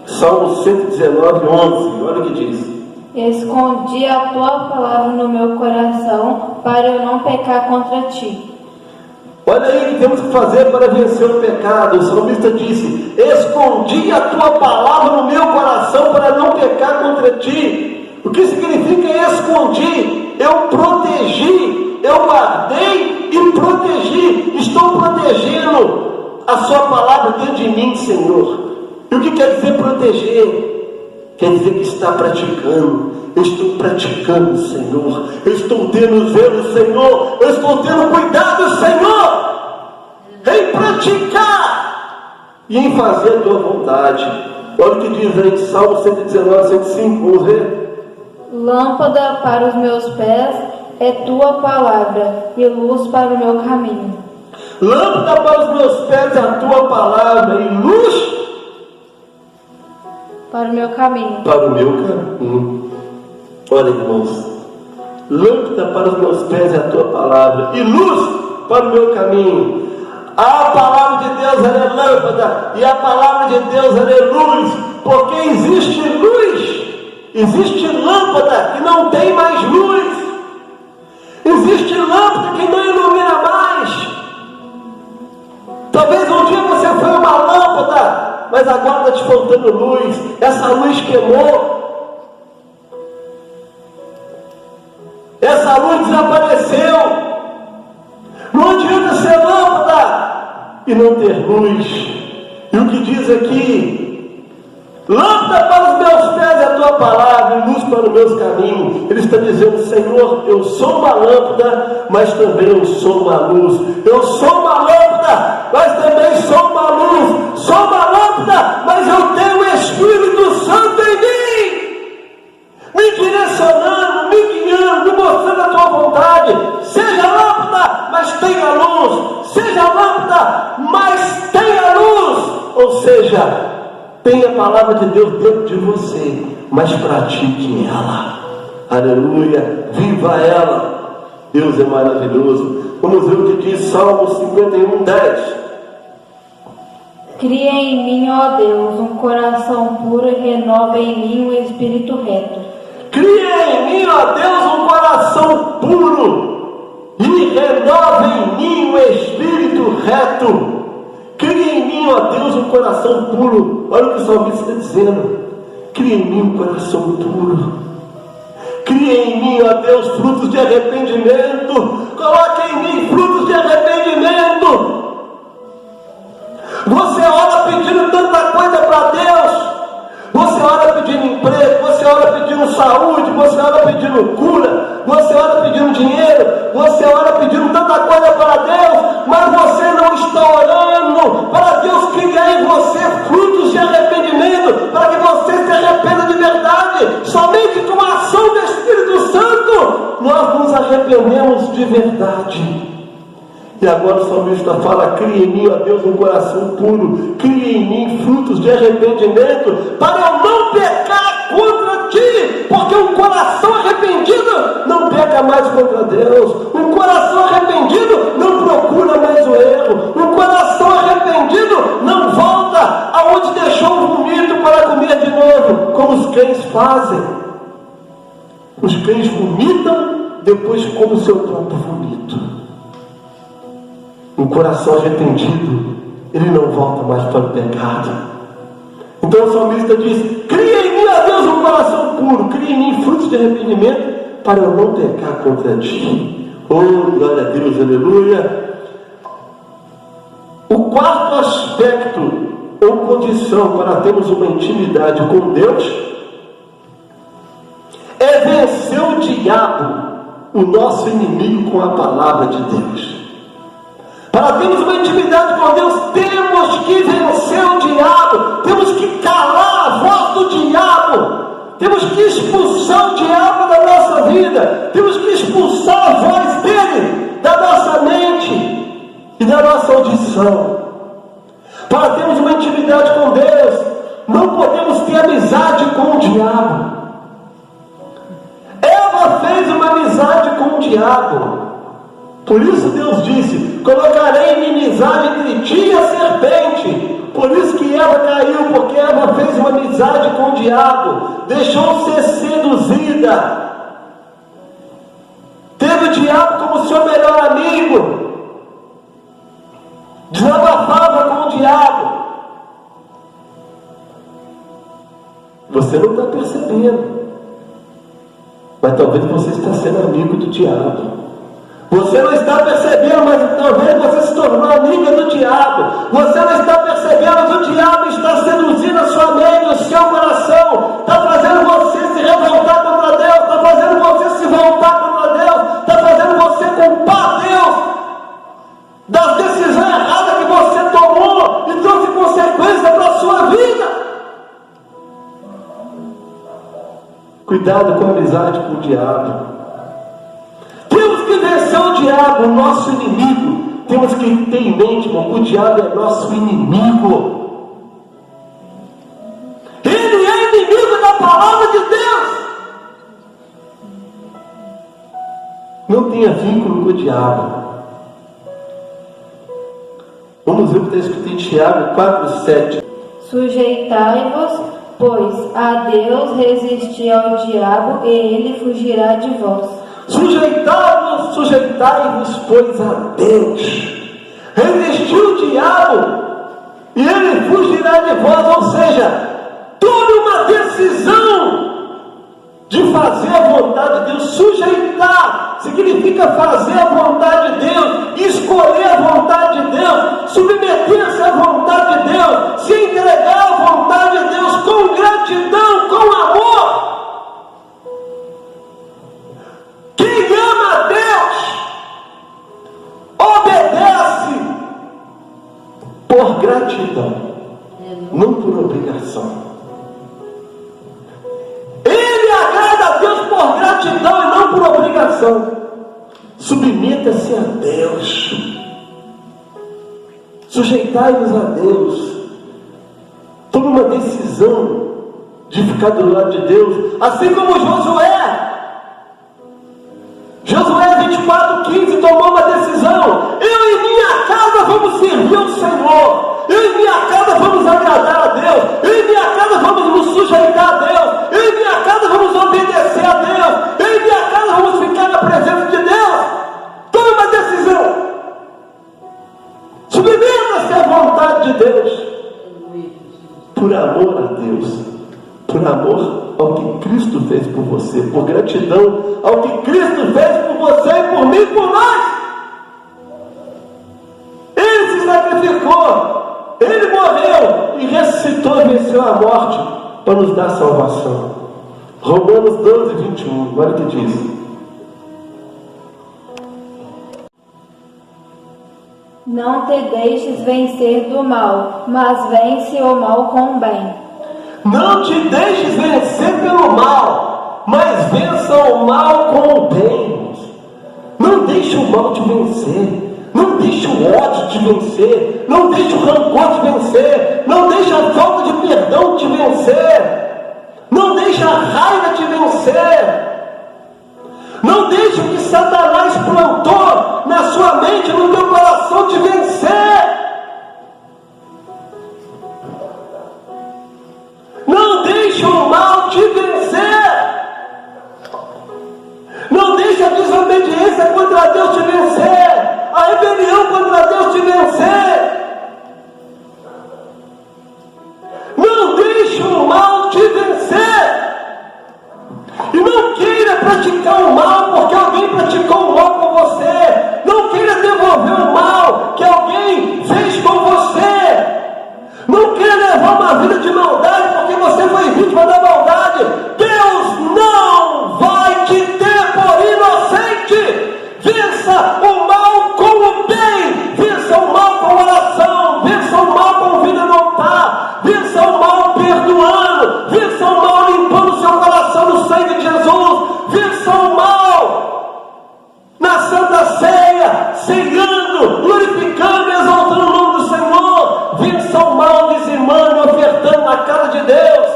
Salmo 119, 11, olha o que diz. Escondi a tua palavra no meu coração, para eu não pecar contra ti. Olha aí o que temos que fazer para vencer o pecado. O salmista disse: escondi a tua palavra no meu coração para não pecar contra ti. O que significa escondi? Eu protegi, eu guardei e protegi. Estou protegendo a sua palavra dentro de mim, Senhor. E o que quer dizer proteger? Quer dizer que está praticando. Eu estou praticando, Senhor. Eu estou tendo zelo, Senhor. Eu estou tendo cuidado, Senhor, em praticar e em fazer a tua vontade. Olha o que diz aí, Salmo 119, 105. Vamos ver. Lâmpada para os meus pés é tua palavra, e luz para o meu caminho. Lâmpada para os meus pés é a tua palavra, e luz para o meu caminho. Para o meu caminho. Olha, irmãos, lâmpada para os meus pés é a tua palavra, e luz para o meu caminho. A palavra de Deus ela é lâmpada, e a palavra de Deus ela é luz, porque existe luz, existe lâmpada que não tem mais luz, existe lâmpada que não ilumina mais. Talvez um dia você foi uma lâmpada, mas agora está te faltando luz. Essa luz queimou. Essa luz desapareceu. Não adianta ser lâmpada e não ter luz. E o que diz aqui: lâmpada para os meus pés é a tua palavra e luz para os meus caminhos. Ele está dizendo: Senhor, eu sou uma lâmpada, mas também eu sou uma luz. Eu sou uma lâmpada, mas também sou uma luz. Sou uma lâmpada, mas eu tenho o Espírito Santo em mim, me direcionando, me guiando, me mostrando a tua vontade. Seja lâmpada, mas tenha luz. Seja lâmpada, mas tenha luz. Ou seja, tenha a palavra de Deus dentro de você, mas pratique ela. Aleluia, viva ela. Deus é maravilhoso. Vamos ver o que diz Salmo 51:10. Cria em mim, ó Deus, um coração puro e renova em mim um espírito reto. Cria em mim, ó Deus, um coração puro e renova em mim um espírito reto. Cria em mim, ó Deus, um coração puro. Olha o que o salmista está dizendo. Cria em mim um coração puro. Cria em mim, ó Deus, frutos de arrependimento. Coloque em mim frutos de arrependimento. Você ora pedindo tanta coisa para Deus. Você ora pedindo emprego, você ora pedindo saúde, você ora pedindo cura, você ora pedindo dinheiro, você ora pedindo tanta coisa para Deus, mas você não está orando para Deus criar em você frutos de arrependimento, para que você se arrependa de verdade. Somente com a ação do Espírito Santo nós nos arrependemos de verdade. E agora o salmista fala: cria em mim, ó Deus, um coração puro, cria em mim frutos de arrependimento, para eu não pecar contra ti, porque um coração arrependido não peca mais contra Deus, um coração arrependido não procura mais o erro, um coração arrependido não volta aonde deixou o vomito para comer de novo, como os cães fazem. Os cães vomitam, depois comem o seu próprio vomito. Um coração arrependido, ele não volta mais para o pecado. Então o salmista diz: cria em mim, ó Deus, um coração puro, cria em mim frutos de arrependimento, para eu não pecar contra ti. Oh, glória a Deus, aleluia. O quarto aspecto ou condição para termos uma intimidade com Deus é vencer o diabo, o nosso inimigo, com a palavra de Deus. Para termos uma intimidade com Deus, temos que vencer o diabo, temos que calar a voz do diabo, temos que expulsar o diabo da nossa vida, temos que expulsar a voz dele da nossa mente e da nossa audição. Para termos uma intimidade com Deus, não podemos ter amizade com o diabo. Eva fez uma amizade com o diabo. Por isso Deus disse: colocarei inimizade entre ti e a serpente. Por isso que Eva caiu, porque Eva fez uma amizade com o diabo, deixou ser seduzida, teve o diabo como seu melhor amigo, desabafava com o diabo. Você não está percebendo, mas talvez você está sendo amigo do diabo. Você não está percebendo, mas talvez você se tornou amiga do diabo. Você não está percebendo, mas o diabo está seduzindo a sua mente, o seu coração. Está fazendo você se revoltar contra Deus. Está fazendo você se voltar contra Deus. Está fazendo você culpar Deus das decisões erradas que você tomou e trouxe consequência para a sua vida. Cuidado com a amizade com o diabo. Temos que vencer o diabo, o nosso inimigo. Temos que ter em mente, irmão, que o diabo é nosso inimigo. Ele é inimigo da palavra de Deus. Não tenha vínculo com o diabo. Vamos ver o que está escrito em Tiago 4:7. Sujeitai-vos, pois, a Deus, resisti ao diabo, e ele fugirá de vós. Sujeitai-vos, pois, a Deus. Resistiu o diabo e ele fugirá de vós. Ou seja, tome uma decisão de fazer a vontade de Deus. Sujeitar significa fazer a vontade de Deus, escolher a vontade de Deus, submeter por gratidão, não por obrigação. Ele agrada a Deus por gratidão e não por obrigação. Submeta-se a Deus. Sujeitai-vos a Deus. Tome uma decisão de ficar do lado de Deus, assim como Josué. Josué 24:15 tomou uma decisão: eu e minha casa vamos servir ao Senhor, eu e minha casa vamos agradar a Deus, eu e minha casa vamos nos sujeitar a Deus, eu e minha casa vamos obedecer a Deus, eu e minha casa vamos ficar na presença de Deus. Tome uma decisão. Submeta-se à vontade de Deus, por amor a Deus, por amor ao que Cristo fez por você, por gratidão ao que Cristo fez por você e por mim e por nós. Ele se sacrificou, ele morreu e ressuscitou e venceu a morte para nos dar salvação. Romanos 12:21, olha o que diz: não te deixes vencer do mal, mas vence o mal com o bem. Não te deixes vencer pelo mal, mas vença o mal com o bem. Não deixe o mal te vencer. Não deixe o ódio te vencer. Não deixe o rancor te vencer. Não deixe a falta de perdão te vencer. Não deixe a raiva te vencer. Não deixe o que Satanás plantou na sua mente, no teu coração te vencer. Não deixe o mal te vencer. Não deixe a desobediência contra Deus te vencer. A rebelião contra Deus te vencer. Não deixe o mal te vencer. E não queira praticar o mal porque alguém praticou o mal com você. Não queira devolver o mal que alguém fez com você. Não queira levar uma vida de maldade porque você foi vítima da maldade. Deus não vai te ter por inocente. Vença o mal com o bem. Vença o mal com oração. Vença o mal com vida no altar. Vença o mal perdoando. Vença o mal limpando seu coração no sangue de Jesus. Vença o mal na Santa Ceia, ceiando, glorificando e exaltando o nome do Senhor. Vença o mal dizimando e ofertando na casa de Deus.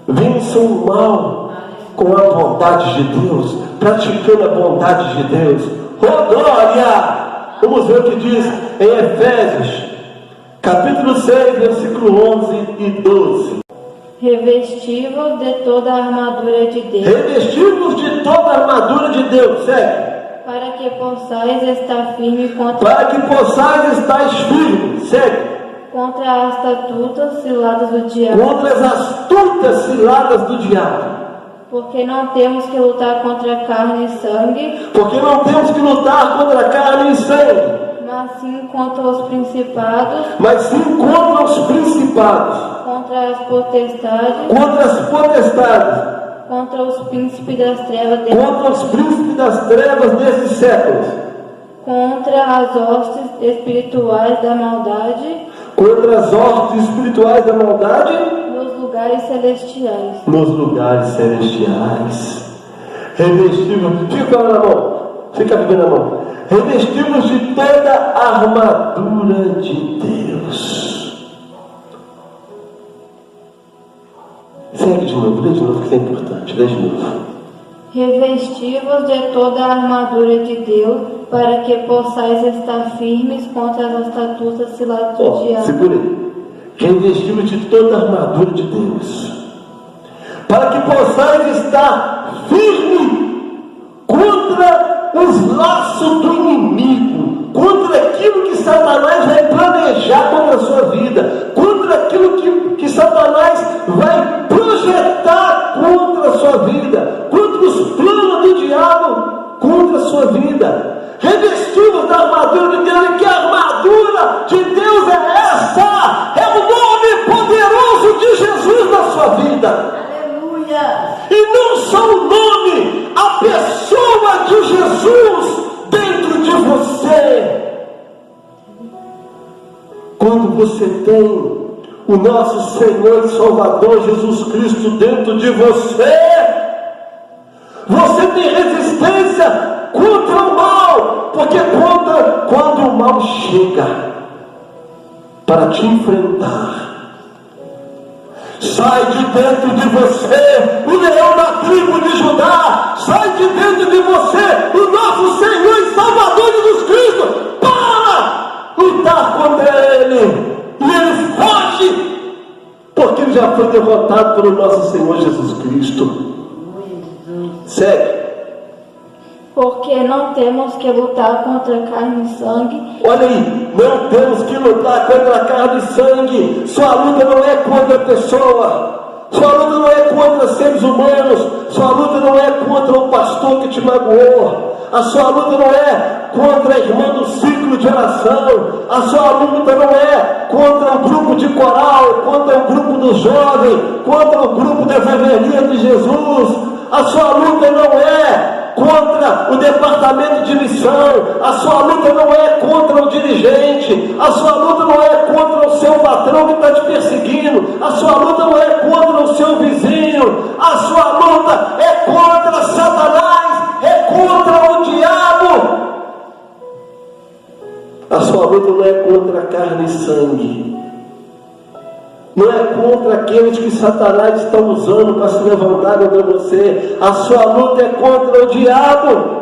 Vença o mal com a vontade de Deus, praticando a vontade de Deus. Oh glória! Vamos ver o que diz em Efésios, capítulo 6, versículo 11 e 12. Revesti-vos de toda a armadura de Deus. Revesti-vos de toda a armadura de Deus. Segue. Para que possais estar firme Para que possais estar firme. Segue. Contra as astutas ciladas do diabo. Contra as astutas ciladas do diabo. Porque não temos que lutar contra carne e sangue. Porque não temos que lutar contra carne e sangue. Mas sim contra os principados. Mas sim contra os principados. Contra as potestades. Contra as potestades. Contra os príncipes das trevas. Contra os príncipes das trevas desse século. Contra as hostes espirituais da maldade. Contra as hostes espirituais da maldade. Nos lugares celestiais. Nos lugares celestiais. Revestimos. Fica na mão. Fica bebendo na mão. Revestimos de toda a armadura de Deus. Segue de novo, lê de novo, que isso é importante. Lê de novo. Revesti-vos de toda a armadura de Deus, para que possais estar firmes contra as astutas ciladas do diabo. Segura aí. Revestimos de toda a armadura de Deus, para que possais estar firme contra os laços do inimigo, contra aquilo que Satanás vai planejar contra a sua vida, contra aquilo que Satanás vai projetar contra a sua vida, contra os planos do diabo contra a sua vida. Revestidos da armadura de Deus. E que armadura de Deus é essa? É o nome poderoso de Jesus na sua vida. Aleluia! E não só o nome, a pessoa de Jesus dentro de você. Quando você tem o nosso Senhor e Salvador Jesus Cristo dentro de você, você tem resistência contra o mal, porque quando o mal chega para te enfrentar, sai de dentro de você o leão da tribo de Judá, sai de dentro de você o nosso Senhor e Salvador Jesus Cristo, para lutar contra ele, e ele foge, porque ele já foi derrotado pelo nosso Senhor Jesus Cristo. Segue. Porque não temos que lutar contra carne e sangue. Olha aí, não temos que lutar contra carne e sangue. Sua luta não é contra a pessoa, sua luta não é contra seres humanos, sua luta não é contra o pastor que te magoou, a sua luta não é contra a irmã do ciclo de oração, a sua luta não é contra o grupo de coral, contra o grupo do jovem, contra o grupo da Revelia de Jesus, a sua luta não é contra o departamento de missão, a sua luta não é contra o dirigente, a sua luta não é contra o seu patrão que está te perseguindo, a sua luta não é contra o seu vizinho, a sua luta é contra Satanás, é contra o diabo. A sua luta não é contra carne e sangue, não é contra aqueles que Satanás está usando para se levantar contra você. A sua luta é contra o diabo,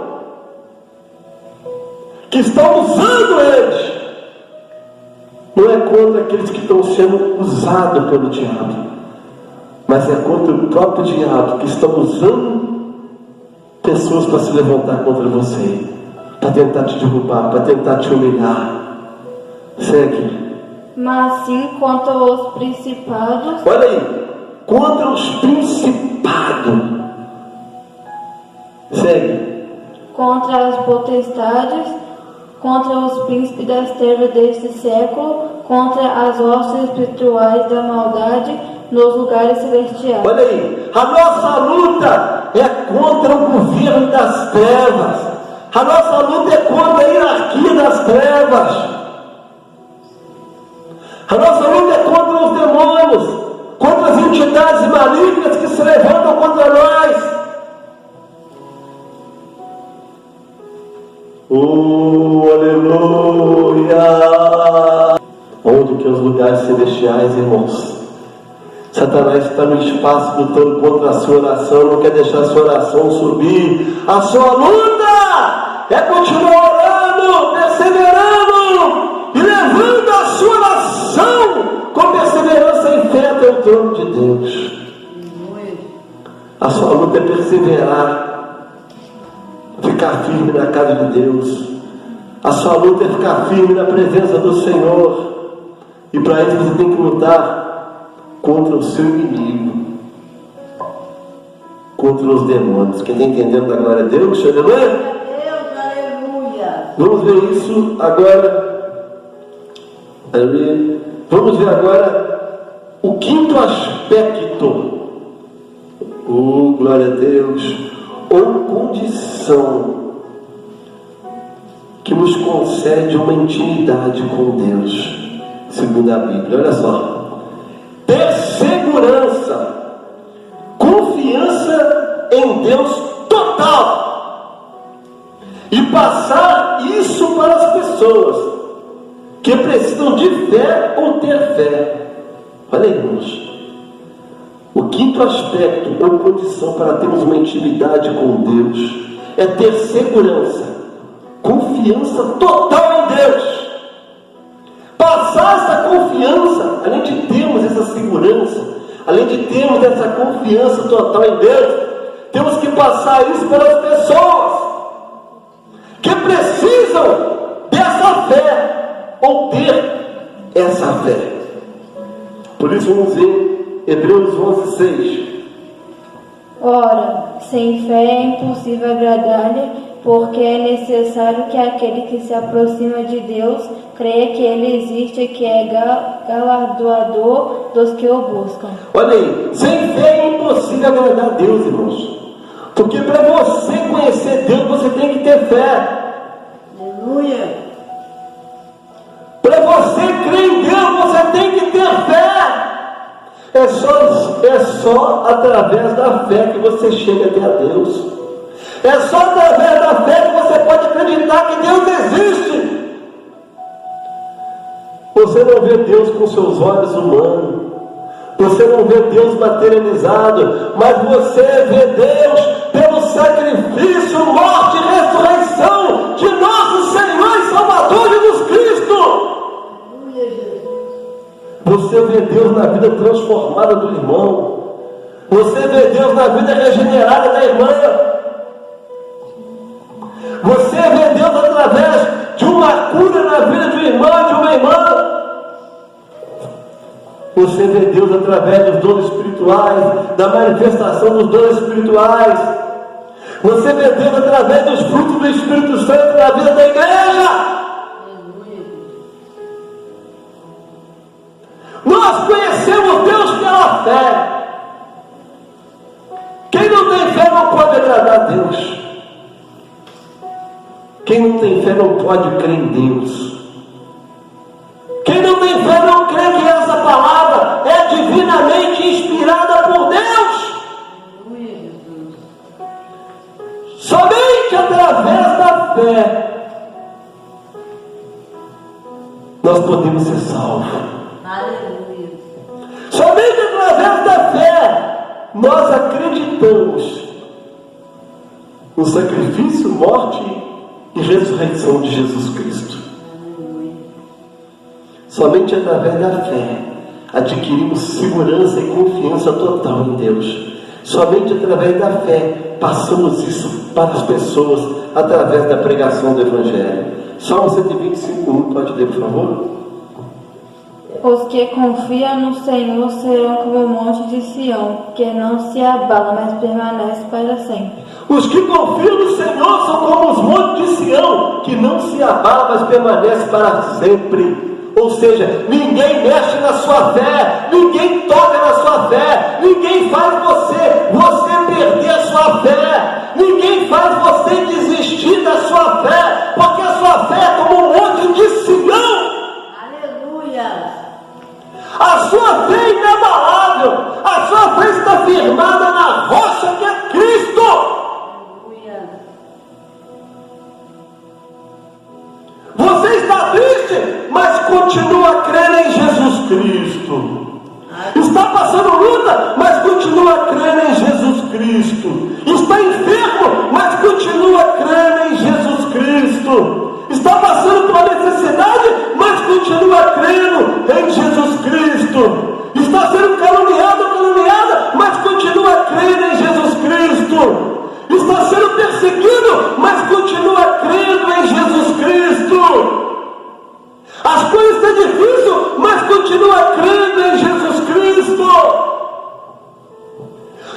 que estão usando eles. Não é contra aqueles que estão sendo usados pelo diabo, mas é contra o próprio diabo, que estão usando pessoas para se levantar contra você, para tentar te derrubar, para tentar te humilhar. Segue. Mas sim contra os principados. Olha aí, contra os principados. Segue. Contra as potestades, contra os príncipes das trevas deste século, contra as hostes espirituais da maldade nos lugares celestiais. Olha aí, a nossa luta é contra o governo das trevas, a nossa luta é contra a hierarquia das trevas. A nossa luta é contra os demônios, contra as entidades malignas que se levantam contra nós. Oh, aleluia! Onde que os lugares celestiais, irmãos? Satanás está no espaço lutando contra a sua oração, não quer deixar a sua oração subir. A sua luta é continuar orando, perseverando e levando a sua oração com perseverança e fé até o trono de Deus. A sua luta é perseverar, ficar firme na casa de Deus. A sua luta é ficar firme na presença do Senhor. E para isso você tem que lutar contra o seu inimigo, contra os demônios. Quem está entendendo da glória a Deus? Aleluia! Vamos ver isso agora. Aleluia. Vamos ver agora o quinto aspecto. Oh, glória a Deus! Ou condição que nos concede uma intimidade com Deus, segundo a Bíblia. Olha só. Ter segurança, confiança em Deus total, e passar isso para as pessoas que precisam de fé ou ter fé. Olha aí, irmãos, o quinto aspecto ou condição para termos uma intimidade com Deus é ter segurança, confiança total em Deus. Passar essa confiança, além de termos essa segurança, além de termos essa confiança total em Deus, temos que passar isso para as pessoas que precisam dessa fé ou ter essa fé. Por isso vamos ver Hebreus 11:6. Ora, sem fé é impossível agradar-lhe, porque é necessário que aquele que se aproxima de Deus creia que Ele existe e que é galardoador dos que o buscam. Olha aí, sem fé é impossível agradar a Deus, irmãos. Porque para você conhecer Deus, você tem que ter fé. Aleluia. Para você crer em Deus, É só através da fé que você chega até a Deus. É só através da fé que você pode acreditar que Deus existe. Você não vê Deus com seus olhos humanos. Você não vê Deus materializado. Mas você vê Deus pelo sacrifício, morte e ressurreição de nosso Senhor e Salvador Jesus Cristo. Você vê Deus na vida transformada do irmão. Você vê Deus na vida regenerada da irmã. Você vê Deus através de uma cura na vida de um irmão, de uma irmã. Você vê Deus através dos dons espirituais, da manifestação dos dons espirituais. Você vê Deus através dos frutos do Espírito Santo na vida da igreja. Nós conhecemos Deus pela fé. Quem não tem fé não pode agradar a Deus. Quem não tem fé não pode crer em Deus. Quem não tem fé não crê que essa palavra é divinamente inspirada por Deus. Somente através da fé nós podemos ser salvos. Somente através da fé nós acreditamos no sacrifício, morte e ressurreição de Jesus Cristo. Somente através da fé adquirimos segurança e confiança total em Deus. Somente através da fé passamos isso para as pessoas através da pregação do Evangelho. Salmo 125:1, pode ler, por favor? Os que confiam no Senhor serão como o monte de Sião, que não se abala, mas permanece para sempre. Os que confiam no Senhor são como os montes de Sião, que não se abala, mas permanece para sempre. Ou seja, ninguém mexe na sua fé, ninguém toca na sua fé, ninguém faz você perder a sua fé, ninguém faz você desistir da sua fé, porque a sua fé é como um monte de Sião. Aleluia! A sua fé é inabalável, a sua fé está firmada na rocha que é Cristo. Aleluia! Você está triste, mas continua crendo em Jesus Cristo. Está passando luta, mas continua crendo em Jesus Cristo. Está enfermo, mas continua crendo em Jesus Cristo. Está passando por necessidade, mas continua crendo em Jesus Cristo. Está sendo caluniado, caluniada, mas continua crendo em Jesus Cristo. Está sendo perseguido, mas continua crendo em Jesus Cristo. As coisas estão difíceis, mas continua crendo em Jesus Cristo.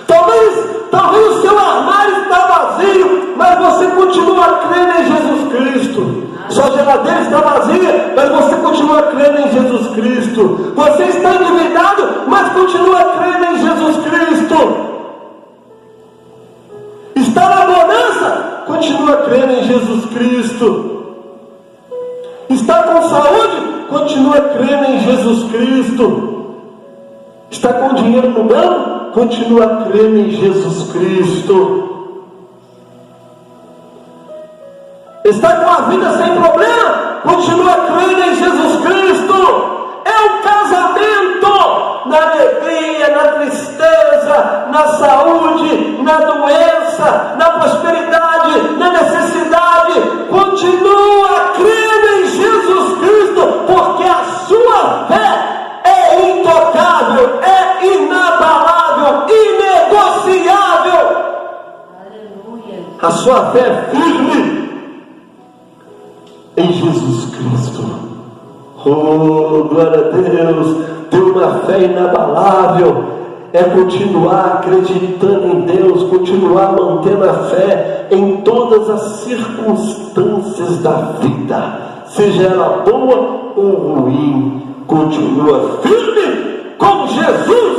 Talvez o seu armário está vazio, mas você continua crendo em Jesus Cristo. Sua geladeira está vazia, mas você continua crendo em Jesus Cristo. Você está endividado, mas continua crendo em Jesus Cristo. Está na bonança, continua crendo em Jesus Cristo. Está com saúde, continua crendo em Jesus Cristo. Está com dinheiro no banco, continua crendo em Jesus Cristo. Está com a vida sem problema, continua crendo em Jesus Cristo. É um casamento na alegria, na tristeza, na saúde, na doença, na prosperidade, na necessidade. Continua crendo em Jesus Cristo, porque a sua fé é intocável, é inabalável, inegociável. Aleluia! A sua fé é firme em Jesus Cristo. Oh, glória a Deus! Ter uma fé inabalável é continuar acreditando em Deus, continuar mantendo a fé em todas as circunstâncias da vida, seja ela boa ou ruim. Continua firme com Jesus.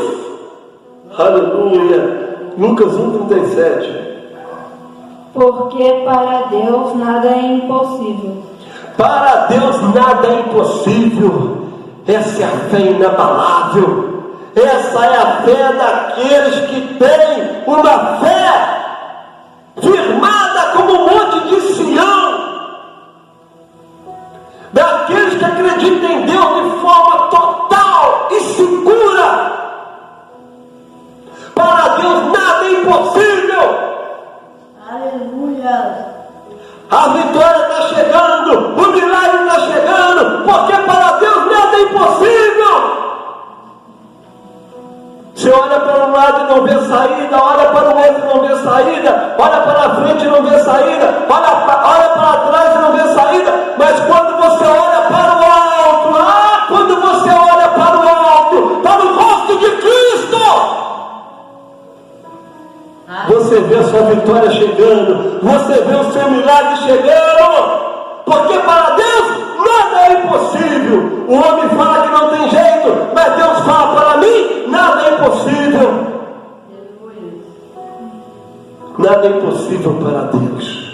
Aleluia! Lucas 1:37. Porque para Deus nada é impossível. Para Deus nada é impossível. Essa é a fé inabalável. Essa é a fé daqueles que têm uma fé firmada como o monte de Sião, daqueles que acreditam em Deus de forma total e segura. Para Deus nada é impossível. Aleluia. A vitória está chegando, o milagre está chegando, porque para Deus nada é impossível. Você olha para um lado e não vê saída, olha para o outro e não vê saída, olha para frente e não vê saída, olha para trás e não vê saída, mas quando você olha para o alto, quando você olha para o alto, para o rosto de Cristo, você vê a sua vitória chegando, você vê o seu milagre chegando, porque para Deus nada é impossível. O homem fala que não tem jeito, mas Deus fala: para mim nada é impossível. Nada é impossível para Deus.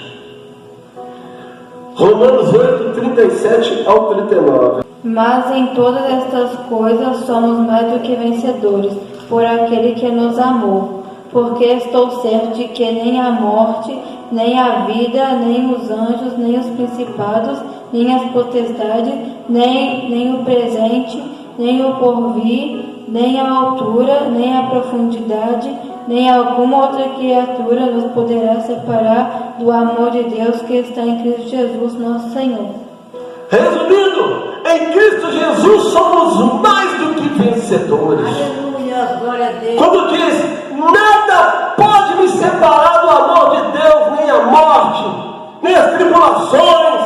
Romanos 8, 37 ao 39. Mas em todas estas coisas somos mais do que vencedores, por aquele que nos amou. Porque estou certo de que nem a morte, nem a vida, nem os anjos, nem os principados, nem as potestades, nem o presente, nem o porvir, nem a altura, nem a profundidade, nem alguma outra criatura nos poderá separar do amor de Deus que está em Cristo Jesus, nosso Senhor. Resumindo, em Cristo Jesus somos mais do que vencedores. Aleluia, glória a Deus. Quando diz: nada pode me separar do amor de Deus, nem a morte, nem as tribulações,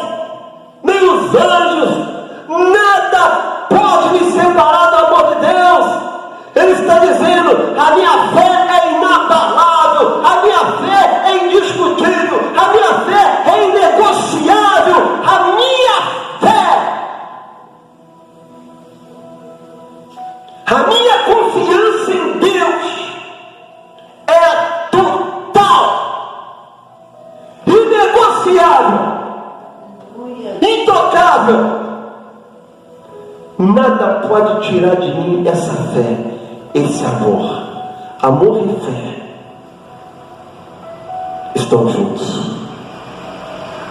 nem os anjos, nada pode me separar do amor de Deus. Ele está dizendo: a minha fé é inabalável, a minha fé é indiscutível, a minha fé é inegociável, a minha confiança em Deus é total, inegociável, intocável. Nada pode tirar de mim essa fé, esse amor. Amor e fé estão juntos.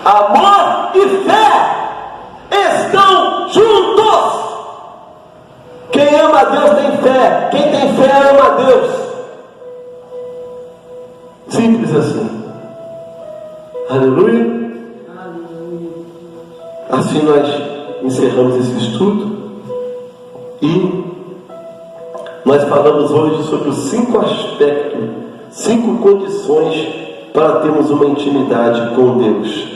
Amor e fé estão juntos. Quem ama a Deus tem fé. Quem tem fé ama a Deus. Simples assim. Aleluia. Assim nós encerramos esse estudo. E nós falamos hoje sobre os 5 aspectos, 5 condições para termos uma intimidade com Deus.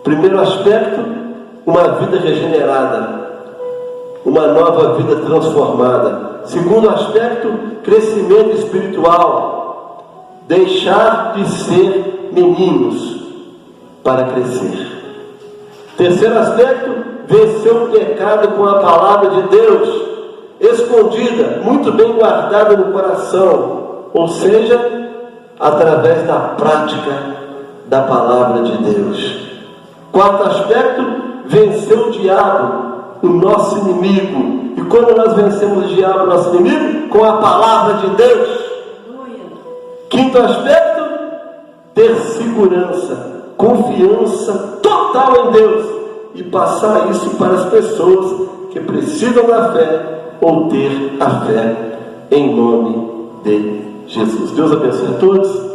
Primeiro aspecto: uma vida regenerada, uma nova vida transformada. Segundo aspecto: crescimento espiritual, deixar de ser meninos para crescer. Terceiro aspecto: vencer o pecado com a palavra de Deus, escondida, muito bem guardada no coração, ou seja, através da prática da palavra de Deus. Quarto aspecto: vencer o diabo, o nosso inimigo. E quando nós vencemos o diabo, nosso inimigo? Com a palavra de Deus. Quinto aspecto: ter segurança, confiança total em Deus e passar isso para as pessoas que precisam da fé ou ter a fé em nome de Jesus. Deus abençoe a todos.